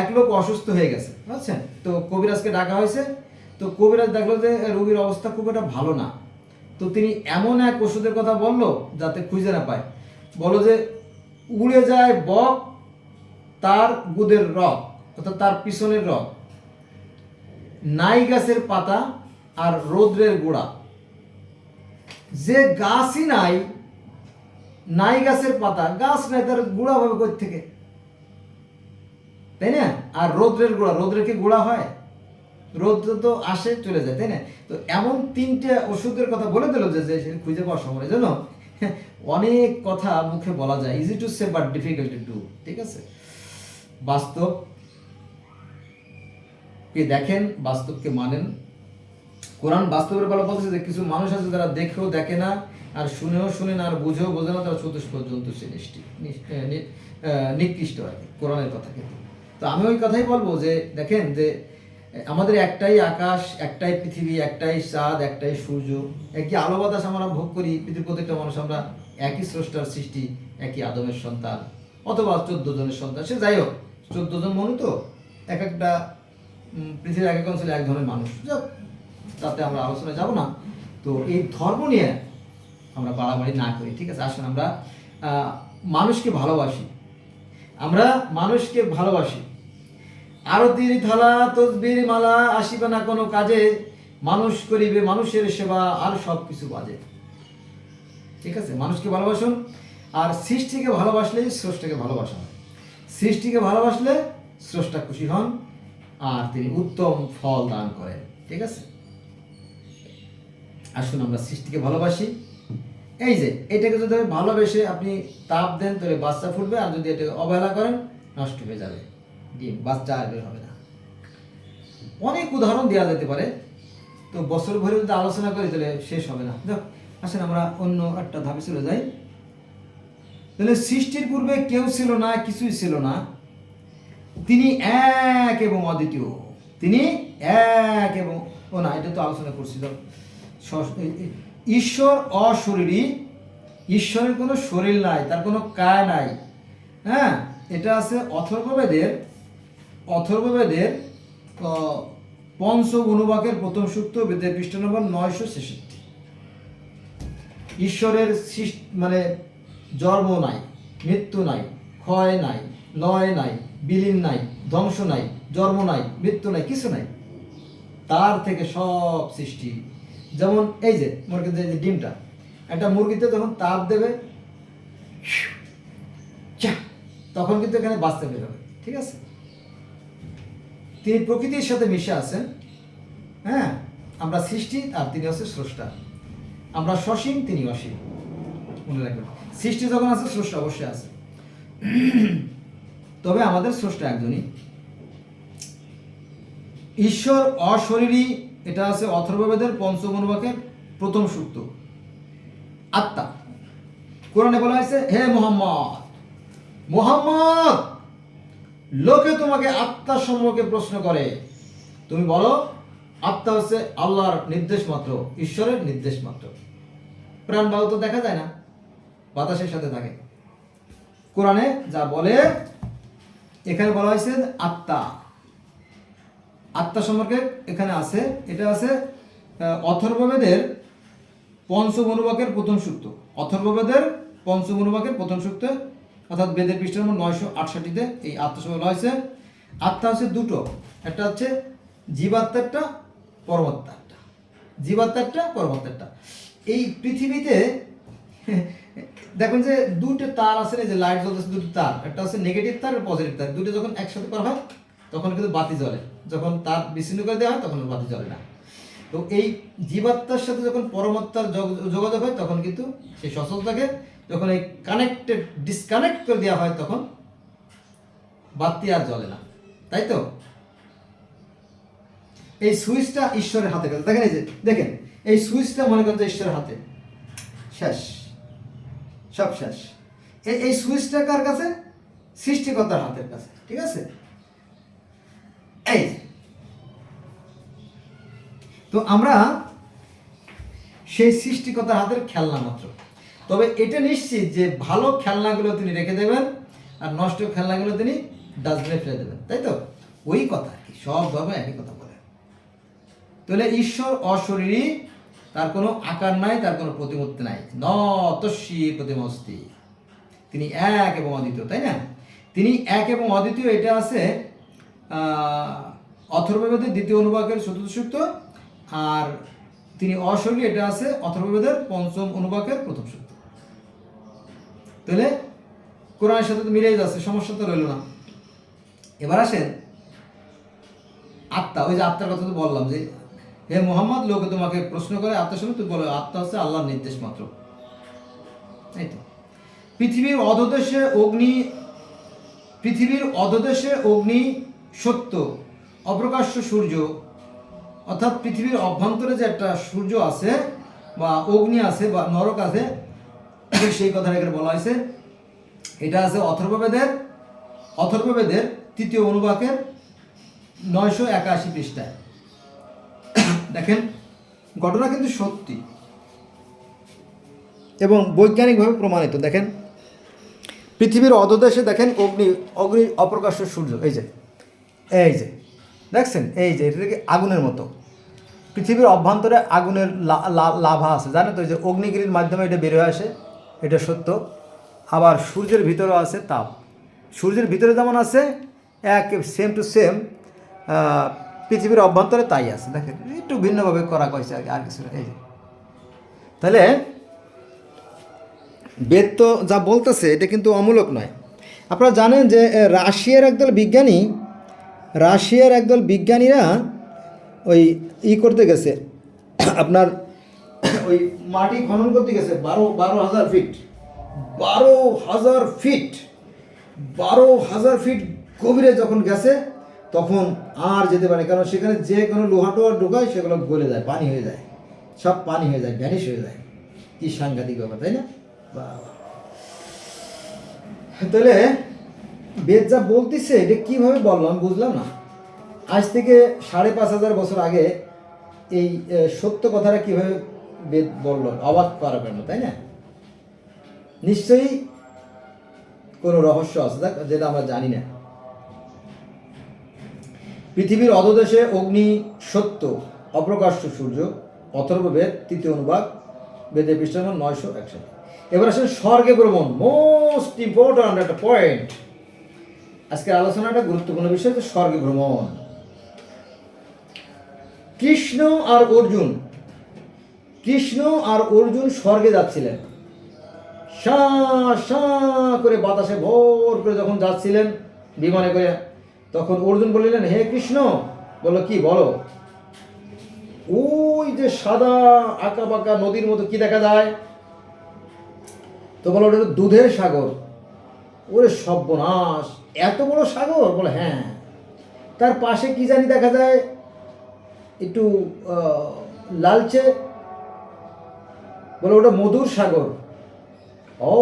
এক লোক অসুস্থ হয়ে গেছে, বুঝছেন, তো কবিরাজকে ডাকা হয়েছে। তো কবিরাজ দেখলো যে রোগীর অবস্থা খুব একটা ভালো না। তো তিনি এমন এক ওষুধের কথা বললো যাতে খুঁজে না পায়। বলো যে উড়ে যায় বক তার গুদের রক, অর্থাৎ তার পিছনের রক, নাই গাছের পাতা আর রৌদ্রের গোড়া। যে গাছই নাই, নাই গাছের পাতা, গাছ নাই, তার গোড়া হবে কোথা থেকে, তাই না? আর রৌদ্রের গোড়া, রৌদ্রের কি গোড়া হয়? রৌদ্র তো আসে চলে যায়, তাই না? তো এমন তিনটে ওষুধের কথা বলে দিল যে খুঁজে পাওয়া সম্ভব। এই জন্য অনেক কথা মুখে বলা যায়, easy to say but difficult to do, ঠিক আছে? বাস্তব কে দেখেন, বাস্তবকে মানেন। কোরআন বাস্তবের বেলা বলছে যে কিছু মানুষ আছে যারা দেখেও দেখে না, আর শুনেও শুনে না, আর বুঝেও বোঝে না, তারা চতুষ পর্যন্ত সে নিকৃষ্ট আর কি, কোরআনের কথা। কিন্তু তো আমি ওই কথাই বলবো যে দেখেন যে আমাদের একটাই আকাশ, একটাই পৃথিবী, একটাই চাঁদ, একটাই সূর্য, একই আলো বাতাস আমরা ভোগ করি। পৃথিবীর প্রত্যেকটা মানুষ আমরা একই স্রষ্টার সৃষ্টি, একই আদমের সন্তান, অথবা 14 জনের সন্তান। সে যাই হোক, 14 জন মনু তো, এক একটা পৃথিবীর এক এক অঞ্চলে এক ধরনের মানুষ, তাতে আমরা আলোচনায় যাব না। তো এই ধর্ম নিয়ে আমরা বাড়াবাড়ি না করি, ঠিক আছে? আসুন আমরা মানুষকে ভালোবাসি, আমরা মানুষকে ভালোবাসি। আরতির থালা তসবির মালা আসিবে না কোনো কাজে, মানুষ করিবে মানুষের সেবা আর সব কিছু বাজে, ঠিক আছে? মানুষকে ভালোবাসুন, আর সৃষ্টিকে ভালোবাসলেই স্রষ্টাকে ভালোবাসা হয়। সৃষ্টিকে ভালোবাসলে স্রষ্টা খুশি হন, আর তিনি উত্তম ফল দান করেন, ঠিক আছে? আসুন আমরা সৃষ্টিকে ভালোবাসি। এই যে এটাকে যদি ভালোবেসে আপনি তাপ দেন তাহলে বাচ্চা ফুটবে, আর যদি এটাকে অবহেলা করেন নষ্ট হয়ে যাবে, ডিম, বাচ্চা আর বের হবে না। অনেক উদাহরণ দেওয়া যেতে পারে, তো বছর ভরে যদি আলোচনা করি তাহলে শেষ হবে না। দেখ, আসেন আমরা অন্য একটা ধাপে চলে যাই। তাহলে সৃষ্টির পূর্বে কেউ ছিল না, কিছুই ছিল না, তিনি এক এবং অদ্বিতীয়, তিনি এক এবং, ও না, এটা তো আলোচনা করছি। ঈশ্বর অশরীরী, ঈশ্বরের কোনো শরীর নাই, তার কোনো কায় নাই। হ্যাঁ, এটা আছে অথর্ববেদের পঞ্চম অনুবাকের প্রথম সূক্ত, বেদের পৃষ্ঠ নম্বর 966। ঈশ্বরের মানে জন্ম নাই, মৃত্যু নাই, ক্ষয় নাই, লয় নাই, বিলীন নাই, ধ্বংস নাই, জন্ম নাই, মৃত্যু নাই, কিছু নাই, তার থেকে সব সৃষ্টি। যেমন এই যে মুরগিতে যে ডিমটা, একটা মুরগিতে যখন তাপ দেবে তখন কিন্তু এখানে বাঁচতে বেরোবে, ঠিক আছে? তিনি প্রকৃতির সাথে মিশে আছেন। হ্যাঁ, আমরা সৃষ্টি আর তিনি হচ্ছে স্রষ্টা। আমরা সসীম, তিনি অসীম, মনে রাখবেন। সৃষ্টি যখন আছে, স্রষ্টা অবশ্যই আছে, তবে আমাদের স্রষ্টা একজনই। ঈশ্বর অশরীরী, এটা আছে অথর্ববেদের পঞ্চম অনুবাকের প্রথম সূক্ত। আত্মা, কোরআনে বলা হয়েছে, হে মুহাম্মদ, লোকে তোমাকে আত্মা সম্পর্কে প্রশ্ন করে, তুমি বলো আত্মা হচ্ছে আল্লাহর নির্দেশ মাত্র, ঈশ্বরের নির্দেশ মাত্র। প্রাণবায়ু তো দেখা যায় না, বাতাসের সাথে থাকে। কোরআনে যা বলে, এখানে বলা হয়েছে আত্মা, আত্মা সম্পর্কে এখানে আছে, এটা আছে অথর্ববেদের পঞ্চম অনুবাকের প্রথম সূক্ত। অথর্ববেদের পঞ্চম অনুবাকের প্রথম সূক্ত, অর্থাৎ বেদের পৃষ্ঠ নম্বর 968-তে এই আত্মা সম্পর্কে বলা হয়েছে। আত্মা হচ্ছে দুটো, একটা হচ্ছে জীবাত্মাটা, পরমাত্মাটা। জীবাত্মাটা, পরমাত্মাটা। এই পৃথিবীতে দেখুন যে দুটো তার আছে, যে লাইট জ্বলতেছে, দুটো তার, একটা হচ্ছে নেগেটিভ তার আর পজিটিভ তার। দুটো যখন একসাথে করা হয় তখন কিন্তু বাতি জ্বলে, যখন তার বিচ্ছিন্ন করে দেওয়া হয় তখন বাতি জ্বলে না। তো এই জীবাত্মার সাথে যখন পরমাত্মার যোগাযোগ হয় তখন কিন্তু সেই সচল থাকে। যখন এই ডিসকানেক্ট করে দেওয়া হয় তখন বাতি আর জ্বলে না, তাই তো? এই সুইচটা ঈশ্বরের হাতে, দেখেন এই যে দেখেন এই সুইচটা মনে করেন যে ঈশ্বরের হাতে, শেষ, সব শেষ। এই সুইচটা কার কাছে? সৃষ্টিকর্তার হাতের কাছে, ঠিক আছে? এই তো আমরা সেই সৃষ্টিকর্তার হাতের খেলনা মাত্র। তবে এটা নিশ্চিত যে ভালো খেলনাগুলো তিনি রেখে দেবেন আর নষ্ট খেলনাগুলো তিনি ডাস্টবিনে ফেলে দেবেন, তাই তো? ওই কথা আর কি, সব ধর্ম একই কথা বলে। তাহলে ঈশ্বর অশরীরী, তার কোনো আকার নাই, তার কোনো প্রতিমূর্তি নাই। ন তস্যি প্রতিমস্তি, তিনি এক এবং অদ্বিতীয়, তাই না? তিনি এক এবং অদ্বিতীয়, এটা আছে অথর্ববেদের দ্বিতীয় অনুবাকের চতুর্থ সূক্ত, আর তিনি অশরীরী এটা আছে অথর্ববেদের পঞ্চম অনুবাকের প্রথম সূক্ত। তাহলে কোরআনের সাথে তো মিলেই যাচ্ছে, সমস্যা তো রইল না। এবার আসেন আত্মা, ওই যে আত্মার কথা তো বললাম যে হে মোহাম্মদ, লোকে তোমাকে প্রশ্ন করে আত্মার সময় তুই বলো আত্মা হচ্ছে আল্লাহর নির্দেশ মাত্র, তাই তো? পৃথিবীর অধদেশে অগ্নি সত্য, অপ্রকাশ্য সূর্য, অর্থাৎ পৃথিবীর অভ্যন্তরে যে একটা সূর্য আছে বা অগ্নি আছে বা নরক আছে, সেই কথাটা এখানে বলা হয়েছে। এটা আছে অথর্ববেদের তৃতীয় অনুবাকের 981 পৃষ্ঠায়। দেখেন ঘটনা কিন্তু সত্যি এবং বৈজ্ঞানিকভাবে প্রমাণিত। দেখেন পৃথিবীর অধদেশে দেখেন অগ্নি অপ্রকাশ্য সূর্য, এই যে দেখছেন, এই যে এটা কি আগুনের মতো। পৃথিবীর অভ্যন্তরে আগুনের লাভা আছে, জানেন তো? এই যে অগ্নিগিরির মাধ্যমে এটা বের হয়ে আসে, এটা সত্য। আবার সূর্যের ভিতরেও আছে তাপ, সূর্যের ভিতরে যেমন আছে এক সেম টু সেম পৃথিবীর অভ্যন্তরে তাই আছে। দেখেন একটু ভিন্নভাবে করা হয়েছে আর কিছু। এই তাহলে বেদ তো যা বলতেছে এটা কিন্তু অমূলক নয়। আপনারা জানেন যে রাশিয়ার একদল বিজ্ঞানীরা ওই করতে গেছে, আপনার ওই মাটি খনন করতে গেছে 12,000 ফিট 12,000 ফিট গভীরে যখন গেছে তখন আর যেতে পারে, কারণ সেখানে যে কোনো লোহা টোহা ঢোকায় সেগুলো গলে যায়, পানি হয়ে যায়, সব পানি হয়ে যায়, ভ্যানিশ হয়ে যায়। কি সাংঘাতিক ব্যাপার, তাই না? তাহলে বেদ যা বলতেছে এটা কিভাবে বললাম বুঝলাম না। আজ থেকে 5,500 বছর আগে এই সত্য কথাটা কিভাবে বেদ বলল, অবাক করার জন্য, তাই না? নিশ্চয়ই কোনো রহস্য আছে যেটা আমরা জানি না। পৃথিবীর অধদেশে অগ্নি সত্য, অপ্রকাশ্য সূর্য, অথর্ববেদ তৃতীয় অনুবাদ, বেদের পৃষ্ঠা 961। এবার আসেন স্বর্গে ভ্রমণ, মোস্ট ইম্পর্ট্যান্ট একটা পয়েন্ট। আজকের আলোচনাটা গুরুত্বপূর্ণ বিষয়, যে স্বর্গে ভ্রমণ। কৃষ্ণ আর অর্জুন স্বর্গে যাচ্ছিলেন, করে বাতাসে ভোর করে যখন যাচ্ছিলেন বিমানে করে, তখন অর্জুন বললেন হে কৃষ্ণ, বললো কি বলো? ওই যে সাদা আঁকা বাঁকা নদীর মতো কি দেখা যায়? তো বলো ওটা দুধের সাগর। ওরে সর্বনাশ, এত বড় সাগর? বলে হ্যাঁ। তার পাশে কি জানি দেখা যায়, একটু লালচে, বলে ওটা মধুর সাগর। ও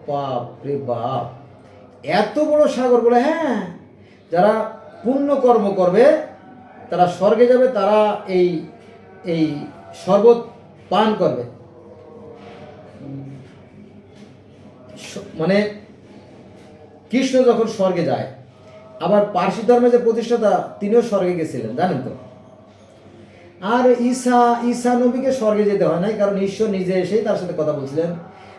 বাপ রে বাপ, এত বড় সাগর? বলে হ্যাঁ, যারা পুণ্য কর্ম করবে তারা স্বর্গে যাবে, তারা এই শরবত পান করবে। মানে কৃষ্ণ যখন স্বর্গে যায়, আবার পার্সি ধর্মের যে প্রতিষ্ঠাতা তিনিও স্বর্গে গেছিলেন, জানেন তো? আর ঈসা নবীকে স্বর্গে যেতে হয় নাই, কারণ ঈশ্বর নিজে এসেই তার সাথে কথা বলছিলেন।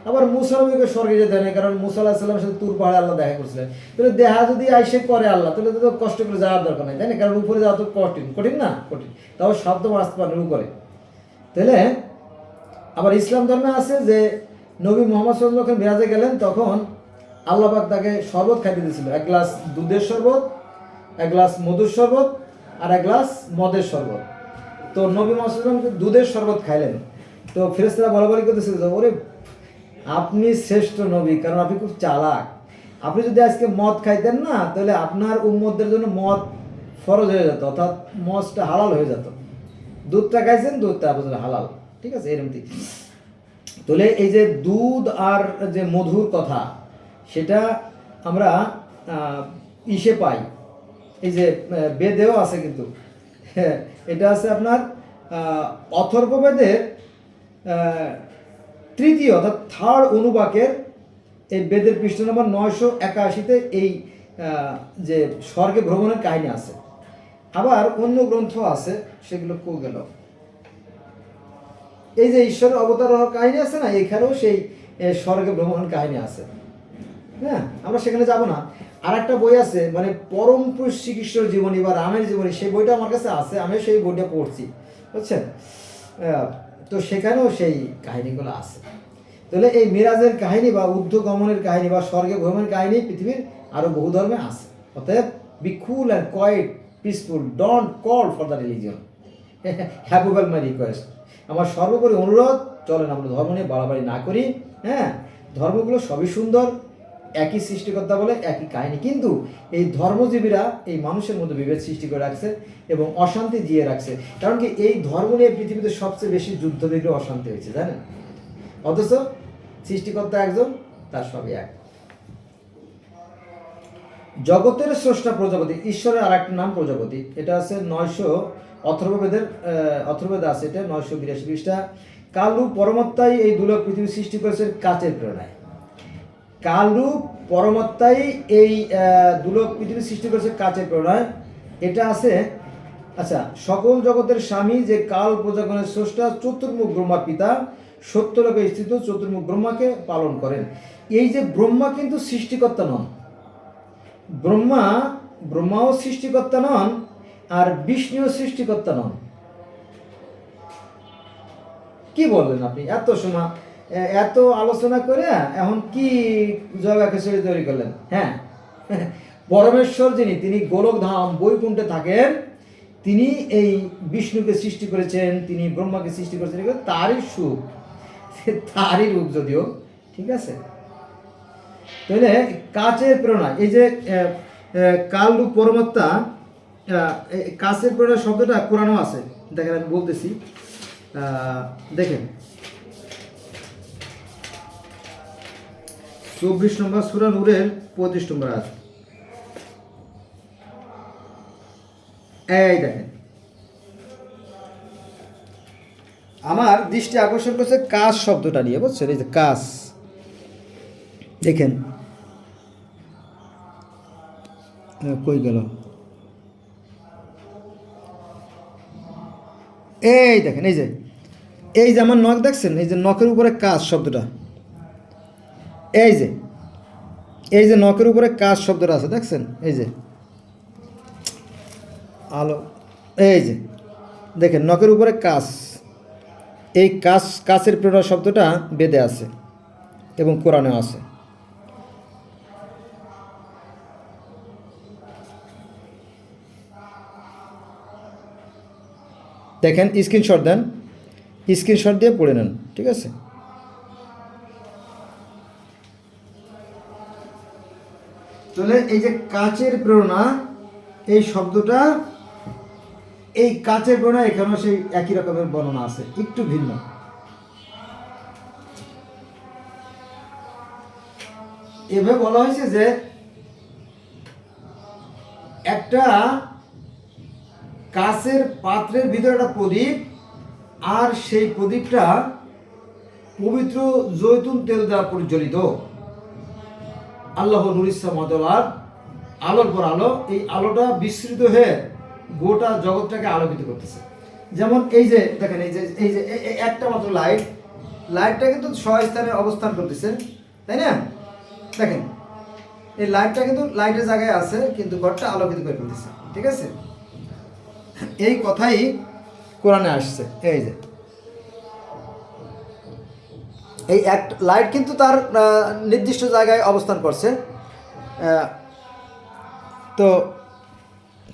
আবার মুসা নবীকে স্বর্গে যেতে হয় নাই, কারণ মুসা আলাইহিস সালামের সাথে তুর পাহাড়ে আল্লাহ দেখা করছিলেন। তাহলে দেখা যদি আইসে করে আল্লাহ, তাহলে তো কষ্ট করে যাওয়ার দরকার নেই, তাই না? কারণ উপরে যাওয়া তো কঠিন না, তাও শব্দ আসতে পারেন উপরে। তাহলে আবার ইসলাম ধর্মে আছে যে নবী মুহাম্মদ সাল্লাল্লাহু আলাইহি ওয়াসাল্লাম যখন মিরাজে গেলেন, তখন আল্লাহ পাক তাকে শরবত খাইতে দিয়েছিল, 1 গ্লাস দুধের শরবত, 1 গ্লাস মধুর শরবত, আর 1 গ্লাস মদের শরবত। তো নবী মুহাম্মদ সাল্লাল্লাহু আলাইহি ওয়াসাল্লাম দুধের শরবত খাইলেন। তো ফেরেশতারা বলাবলি করতেছিল যে ওরে আপনি শ্রেষ্ঠ নবী, কারণ আপনি খুব চালাক। আপনি যদি আজকে মদ খাইতেন না, তাহলে আপনার উম্মতদের জন্য মদ ফরজ হয়ে যেত, অর্থাৎ মদটা হালাল হয়ে যেত। দুধটা খাইছেন, দুধটা আপনার হালাল, ঠিক আছে? এরকম। তাহলে এই যে দুধ আর যে মধুর কথা, সেটা আমরা পাই, এই যে বেদেও আছে, কিন্তু এটা আছে আপনার অথর্ববেদের তৃতীয় অর্থাৎ থার্ড অনুবাকের এই বেদের পৃষ্ঠ নম্বর 981-তে এই যে স্বর্গে ভ্রমণের কাহিনী আছে। আবার অন্য গ্রন্থ আছে, সেগুলো কো গেল। এই যে ঈশ্বরের অবতার হওয়ার কাহিনী আছে না, এখানেও সেই স্বর্গে ভ্রমণের কাহিনী আছে। হ্যাঁ, আমরা সেখানে যাব না। আর একটা বই আছে, মানে পরম পুরুষ শ্রীকৃষ্ণের জীবনী বা রামের জীবনী, সেই বইটা আমার কাছে আছে, আমি সেই বইটা পড়ছি, বুঝছেন। তো সেখানেও সেই কাহিনীগুলো আছে। তাহলে এই মিরাজের কাহিনী বা ঊর্ধ্বগমনের কাহিনী বা স্বর্গে ভ্রমণের কাহিনী পৃথিবীর আরও বহু ধর্মে আছে। অতএব be cool and quiet peaceful, don't call for the religion, have well my request. আমার সর্বোপরি অনুরোধ, চলেন আমরা ধর্ম নিয়ে বাড়াবাড়ি না করি। হ্যাঁ, ধর্মগুলো সবই সুন্দর, একই সৃষ্টিকর্তা বলে একই কাহিনী, কিন্তু এই ধর্মজীবীরা এই মানুষের মধ্যে বিভেদ সৃষ্টি করে রাখছে এবং অশান্তি দিয়ে রাখছে। কারণ কি, এই ধর্ম নিয়ে পৃথিবীতে সবচেয়ে বেশি যুদ্ধ বিগ্রহ অশান্তি হয়েছে, জানেন। অথচ সৃষ্টিকর্তা একজন, তার সবই এক। জগতের স্রষ্টা প্রজাপতি, ঈশ্বরের আর একটা নাম প্রজাপতি। এটা আছে 900 অথর্ববেদে আছে, এটা 982 পৃষ্ঠা। কালরূপ পরমাত্মাই এই দুলক পৃথিবী সৃষ্টি করেছে কাচের প্রেরণায়। কালরূপ পরমাত্মাই এই দুলক পৃথিবী সৃষ্টি করেছে কাচের প্রেরণায়, এটা আছে। আচ্ছা, সকল জগতের স্বামী যে কাল প্রজাগণের স্রষ্টা, চতুর্মুখ ব্রহ্মার পিতা, সত্যলোকে স্থিত চতুর্মুখ ব্রহ্মাকে পালন করেন। এই যে ব্রহ্মা কিন্তু সৃষ্টিকর্তা নন, ব্রহ্মাও সৃষ্টিকর্তা নন, আর বিষ্ণুও সৃষ্টিকর্তা নন। কি বললেন আপনি? এত সময় এত আলোচনা করে এখন কি জগা খিচুড়ি তৈরি করলেন? হ্যাঁ, পরমেশ্বর যিনি, তিনি গোলকধাম বৈকুণ্ঠে থাকেন, তিনি এই বিষ্ণুকে সৃষ্টি করেছেন, তিনি ব্রহ্মাকে সৃষ্টি করেছেন, তারই সুখ, তারই রূপ যদিও, ঠিক আছে। তাহলে কাচের প্রেরণা, এই যে কালরূপ পরমাত্মা, কাচের প্রেরণা শব্দটা কোরআনও আছে, দেখেন আমি বলতেছি, দেখেন 24 নম্বর সূরা নূরের 35 নম্বর আয়াত। এই দেখেন, আমার দৃষ্টি আকর্ষণ করছে কাজ শব্দটা নিয়ে, বুঝছেন। এই যে কাজ, দেখেন কই গেল, এই দেখেন, এই যে আমার নখ দেখছেন, এই যে নখের উপরে কাজ শব্দটা, এই যে নখের উপরে কাজ শব্দটা আছে, দেখছেন, এই যে আলো, এই যে দেখেন নখের উপরে কাজ, এই কাছের প্রেরণা শব্দটা বেদে আছে এবং কোরআনেও আছে। দেখেন, স্ক্রিনশট দেন, স্ক্রিনশট দিয়ে পড়ে নেন, ঠিক আছে। তাহলে এই যে কাচের প্রেরণা, এই শব্দটা, এই কাচের প্রেরণা, এখানেও সেই একই রকমের বর্ণনা আছে, একটু ভিন্ন। এভাবে বলা হয়েছে যে একটা কাচের পাত্রের ভিতরে একটা প্রদীপ, আর সেই প্রদীপটা পবিত্র জৈতুন তেল দ্বারা পরিচালিত। আল্লাহ নুর ইসলাম, আলোর পর আলো, এই আলোটা বিস্তৃত হয়ে গোটা জগৎটাকে আলোকিত করতেছে। যেমন এই যে দেখেন, এই যে একটা মাত্র লাইটটা কিন্তু স্বস্থানে অবস্থান করতেছে, তাই না? দেখেন, এই লাইটটা কিন্তু লাইটের জায়গায় আছে, কিন্তু ঘরটা আলোকিত করে ফেলতেছে, ঠিক আছে। এই কথাই কোরআনে আসছে। এই যে এই এক লাইট কিন্তু তার নির্দিষ্ট জায়গায় অবস্থান করছে, তো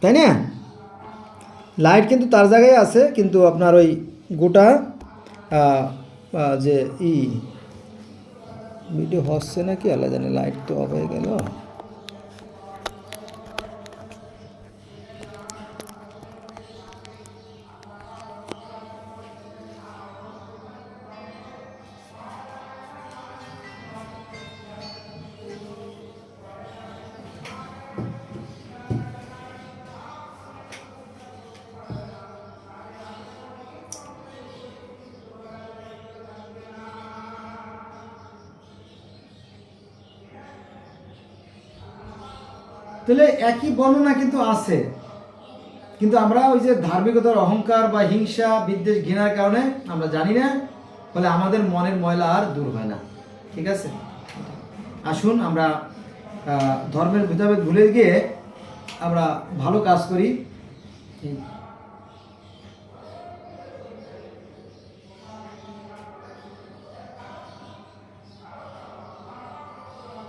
তাই না? লাইট কিন্তু তার জায়গায় আছে, কিন্তু আপনার ওই গোটা যে ভিডিও হচ্ছে নাকি আল্লাহ জানে, লাইট তো অফ হয়ে গেল। তাহলে একই বর্ণনা কিন্তু আছে, কিন্তু আমরা ওই যে ধার্মিকতার অহংকার বা হিংসা বিদ্বেষ ঘৃণার কারণে আমরা জানি না, ফলে আমাদের মনের ময়লা আর দূর হয় না। ঠিক আছে, আসুন আমরা ধর্মের ভেদাভেদ ভুলে গিয়ে আমরা ভালো কাজ করি।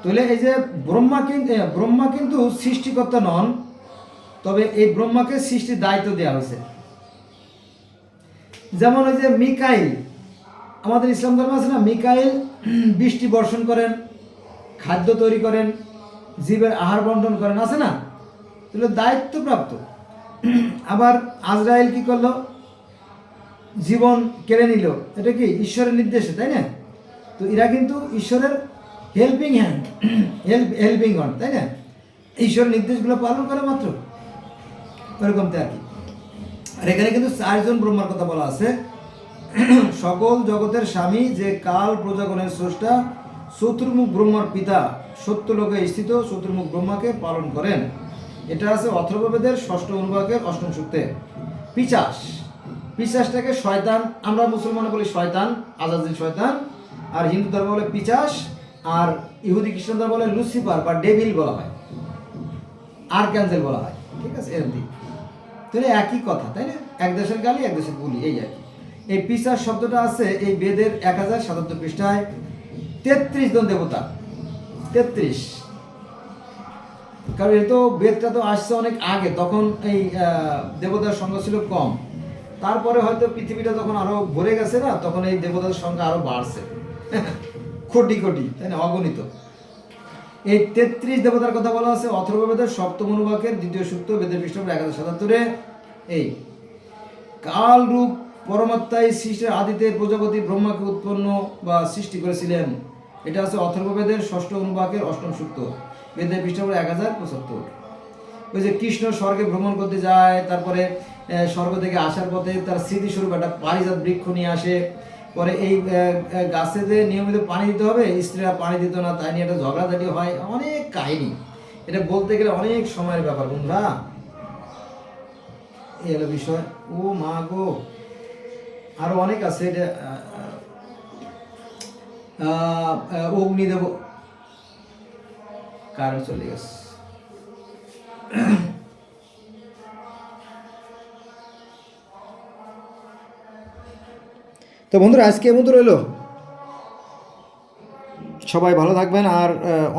তাহলে এই যে ব্রহ্মা কিন্তু সৃষ্টিকর্তা নন, তবে এই ব্রহ্মাকে সৃষ্টির দায়িত্ব দেওয়া হয়েছে। যেমন ওই যে মিকাইল, আমাদের ইসলাম ধর্ম আছে না, মিকাইল বৃষ্টি বর্ষণ করেন, খাদ্য তৈরি করেন, জীবের আহার বন্টন করেন, আছে না, তাহলে দায়িত্বপ্রাপ্ত। আবার আজরাইল কি করলো, জীবন কেড়ে নিল, এটা কি ঈশ্বরের নির্দেশে, তাই না? তো এরা কিন্তু ঈশ্বরের হেল্পিং হ্যান্ড, হেল্পিং হ্যান্ড, তাই না? ঈশ্বরের নির্দেশগুলো পালন করে মাত্র, ওরকম তো আর কি। আর এখানে কিন্তু 4 জন ব্রহ্মার কথা বলা আছে। সকল জগতের স্বামী, যে কাল প্রজাগণের স্রষ্টা, চতুর্মুখ ব্রহ্মার পিতা, সত্যলোকে স্থিত চতুর্মুখ ব্রহ্মাকে পালন করেন। এটা আছে অথর্ববেদের 6ষ্ঠ অনুবাকের 8ম সূক্তে। পিচাসটাকে শয়তান, আমরা মুসলমান বলি শয়তান, আজাজিল শয়তান, আর হিন্দু ধর্ম বলে পিচাস, আর ইহুদি খ্রিস্টান ধর্ম বলে লুসিফার বা ডেভিল বলা হয়, আর্কাঞ্জেল বলা হয়। ঠিক আছে, এরকম তাহলে একই কথা, তাই না? এক দেশের গালি এক দেশের গুলি, এই আর কি। এই পিচাস শব্দটা আছে এই বেদের 1077 পৃষ্ঠায়। 33 জন দেবতা, 33, কারণ এ তো বেদটা তো আসছে অনেক আগে, তখন এই দেবতার সংখ্যা ছিল কম। তারপরে হয়তো পৃথিবীটা তখন আরো ভরে গেছে না, তখন এই দেবতার সংখ্যা আরো বাড়ছে, কোটি কোটি, তাই না, অগণিত। এই 33 দেবতার কথা বলা আছে অথর্ববেদের 7ম অনুবাকের 2য় সূক্ত, বেদের পৃষ্ঠা 1077। এই কাল রূপ পরমাত্মাই সৃষ্টির আদিতে প্রজাপতি ব্রহ্মাকে উৎপন্ন বা সৃষ্টি করেছিলেন। এটা আছে অথর্ববেদের 6ষ্ঠ অনুবাকের 8ম সূক্ত, বেদের পৃষ্ঠা 1075। ওই যে কৃষ্ণ স্বর্গে ভ্রমণ করতে যায়, তারপরে স্বর্গ থেকে আসার পথে তার স্মৃতিস্বরূপ একটা পারিজাত বৃক্ষ নিয়ে আসে, পরে এই গাছে যে নিয়মিত পানি দিতে হবে, স্ত্রীরা পানি দিত না, তাই নিয়ে একটা ঝগড়াঝাটি হয়, অনেক কাহিনী। এটা বলতে গেলে অনেক সময়ের ব্যাপার বন্ধুরা, এই হলো বিষয়। ও মা গো, আরো অনেক আছে। এটা অগ্নিদেব, কারেন্ট চলে গেছে। তো বন্ধুরা আজকে এর মতো রইলো, সবাই ভালো থাকবেন। আর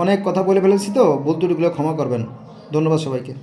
অনেক কথা বলে ফেলেছি, তো ভুল ত্রুটিগুলো ক্ষমা করবেন। ধন্যবাদ সবাইকে।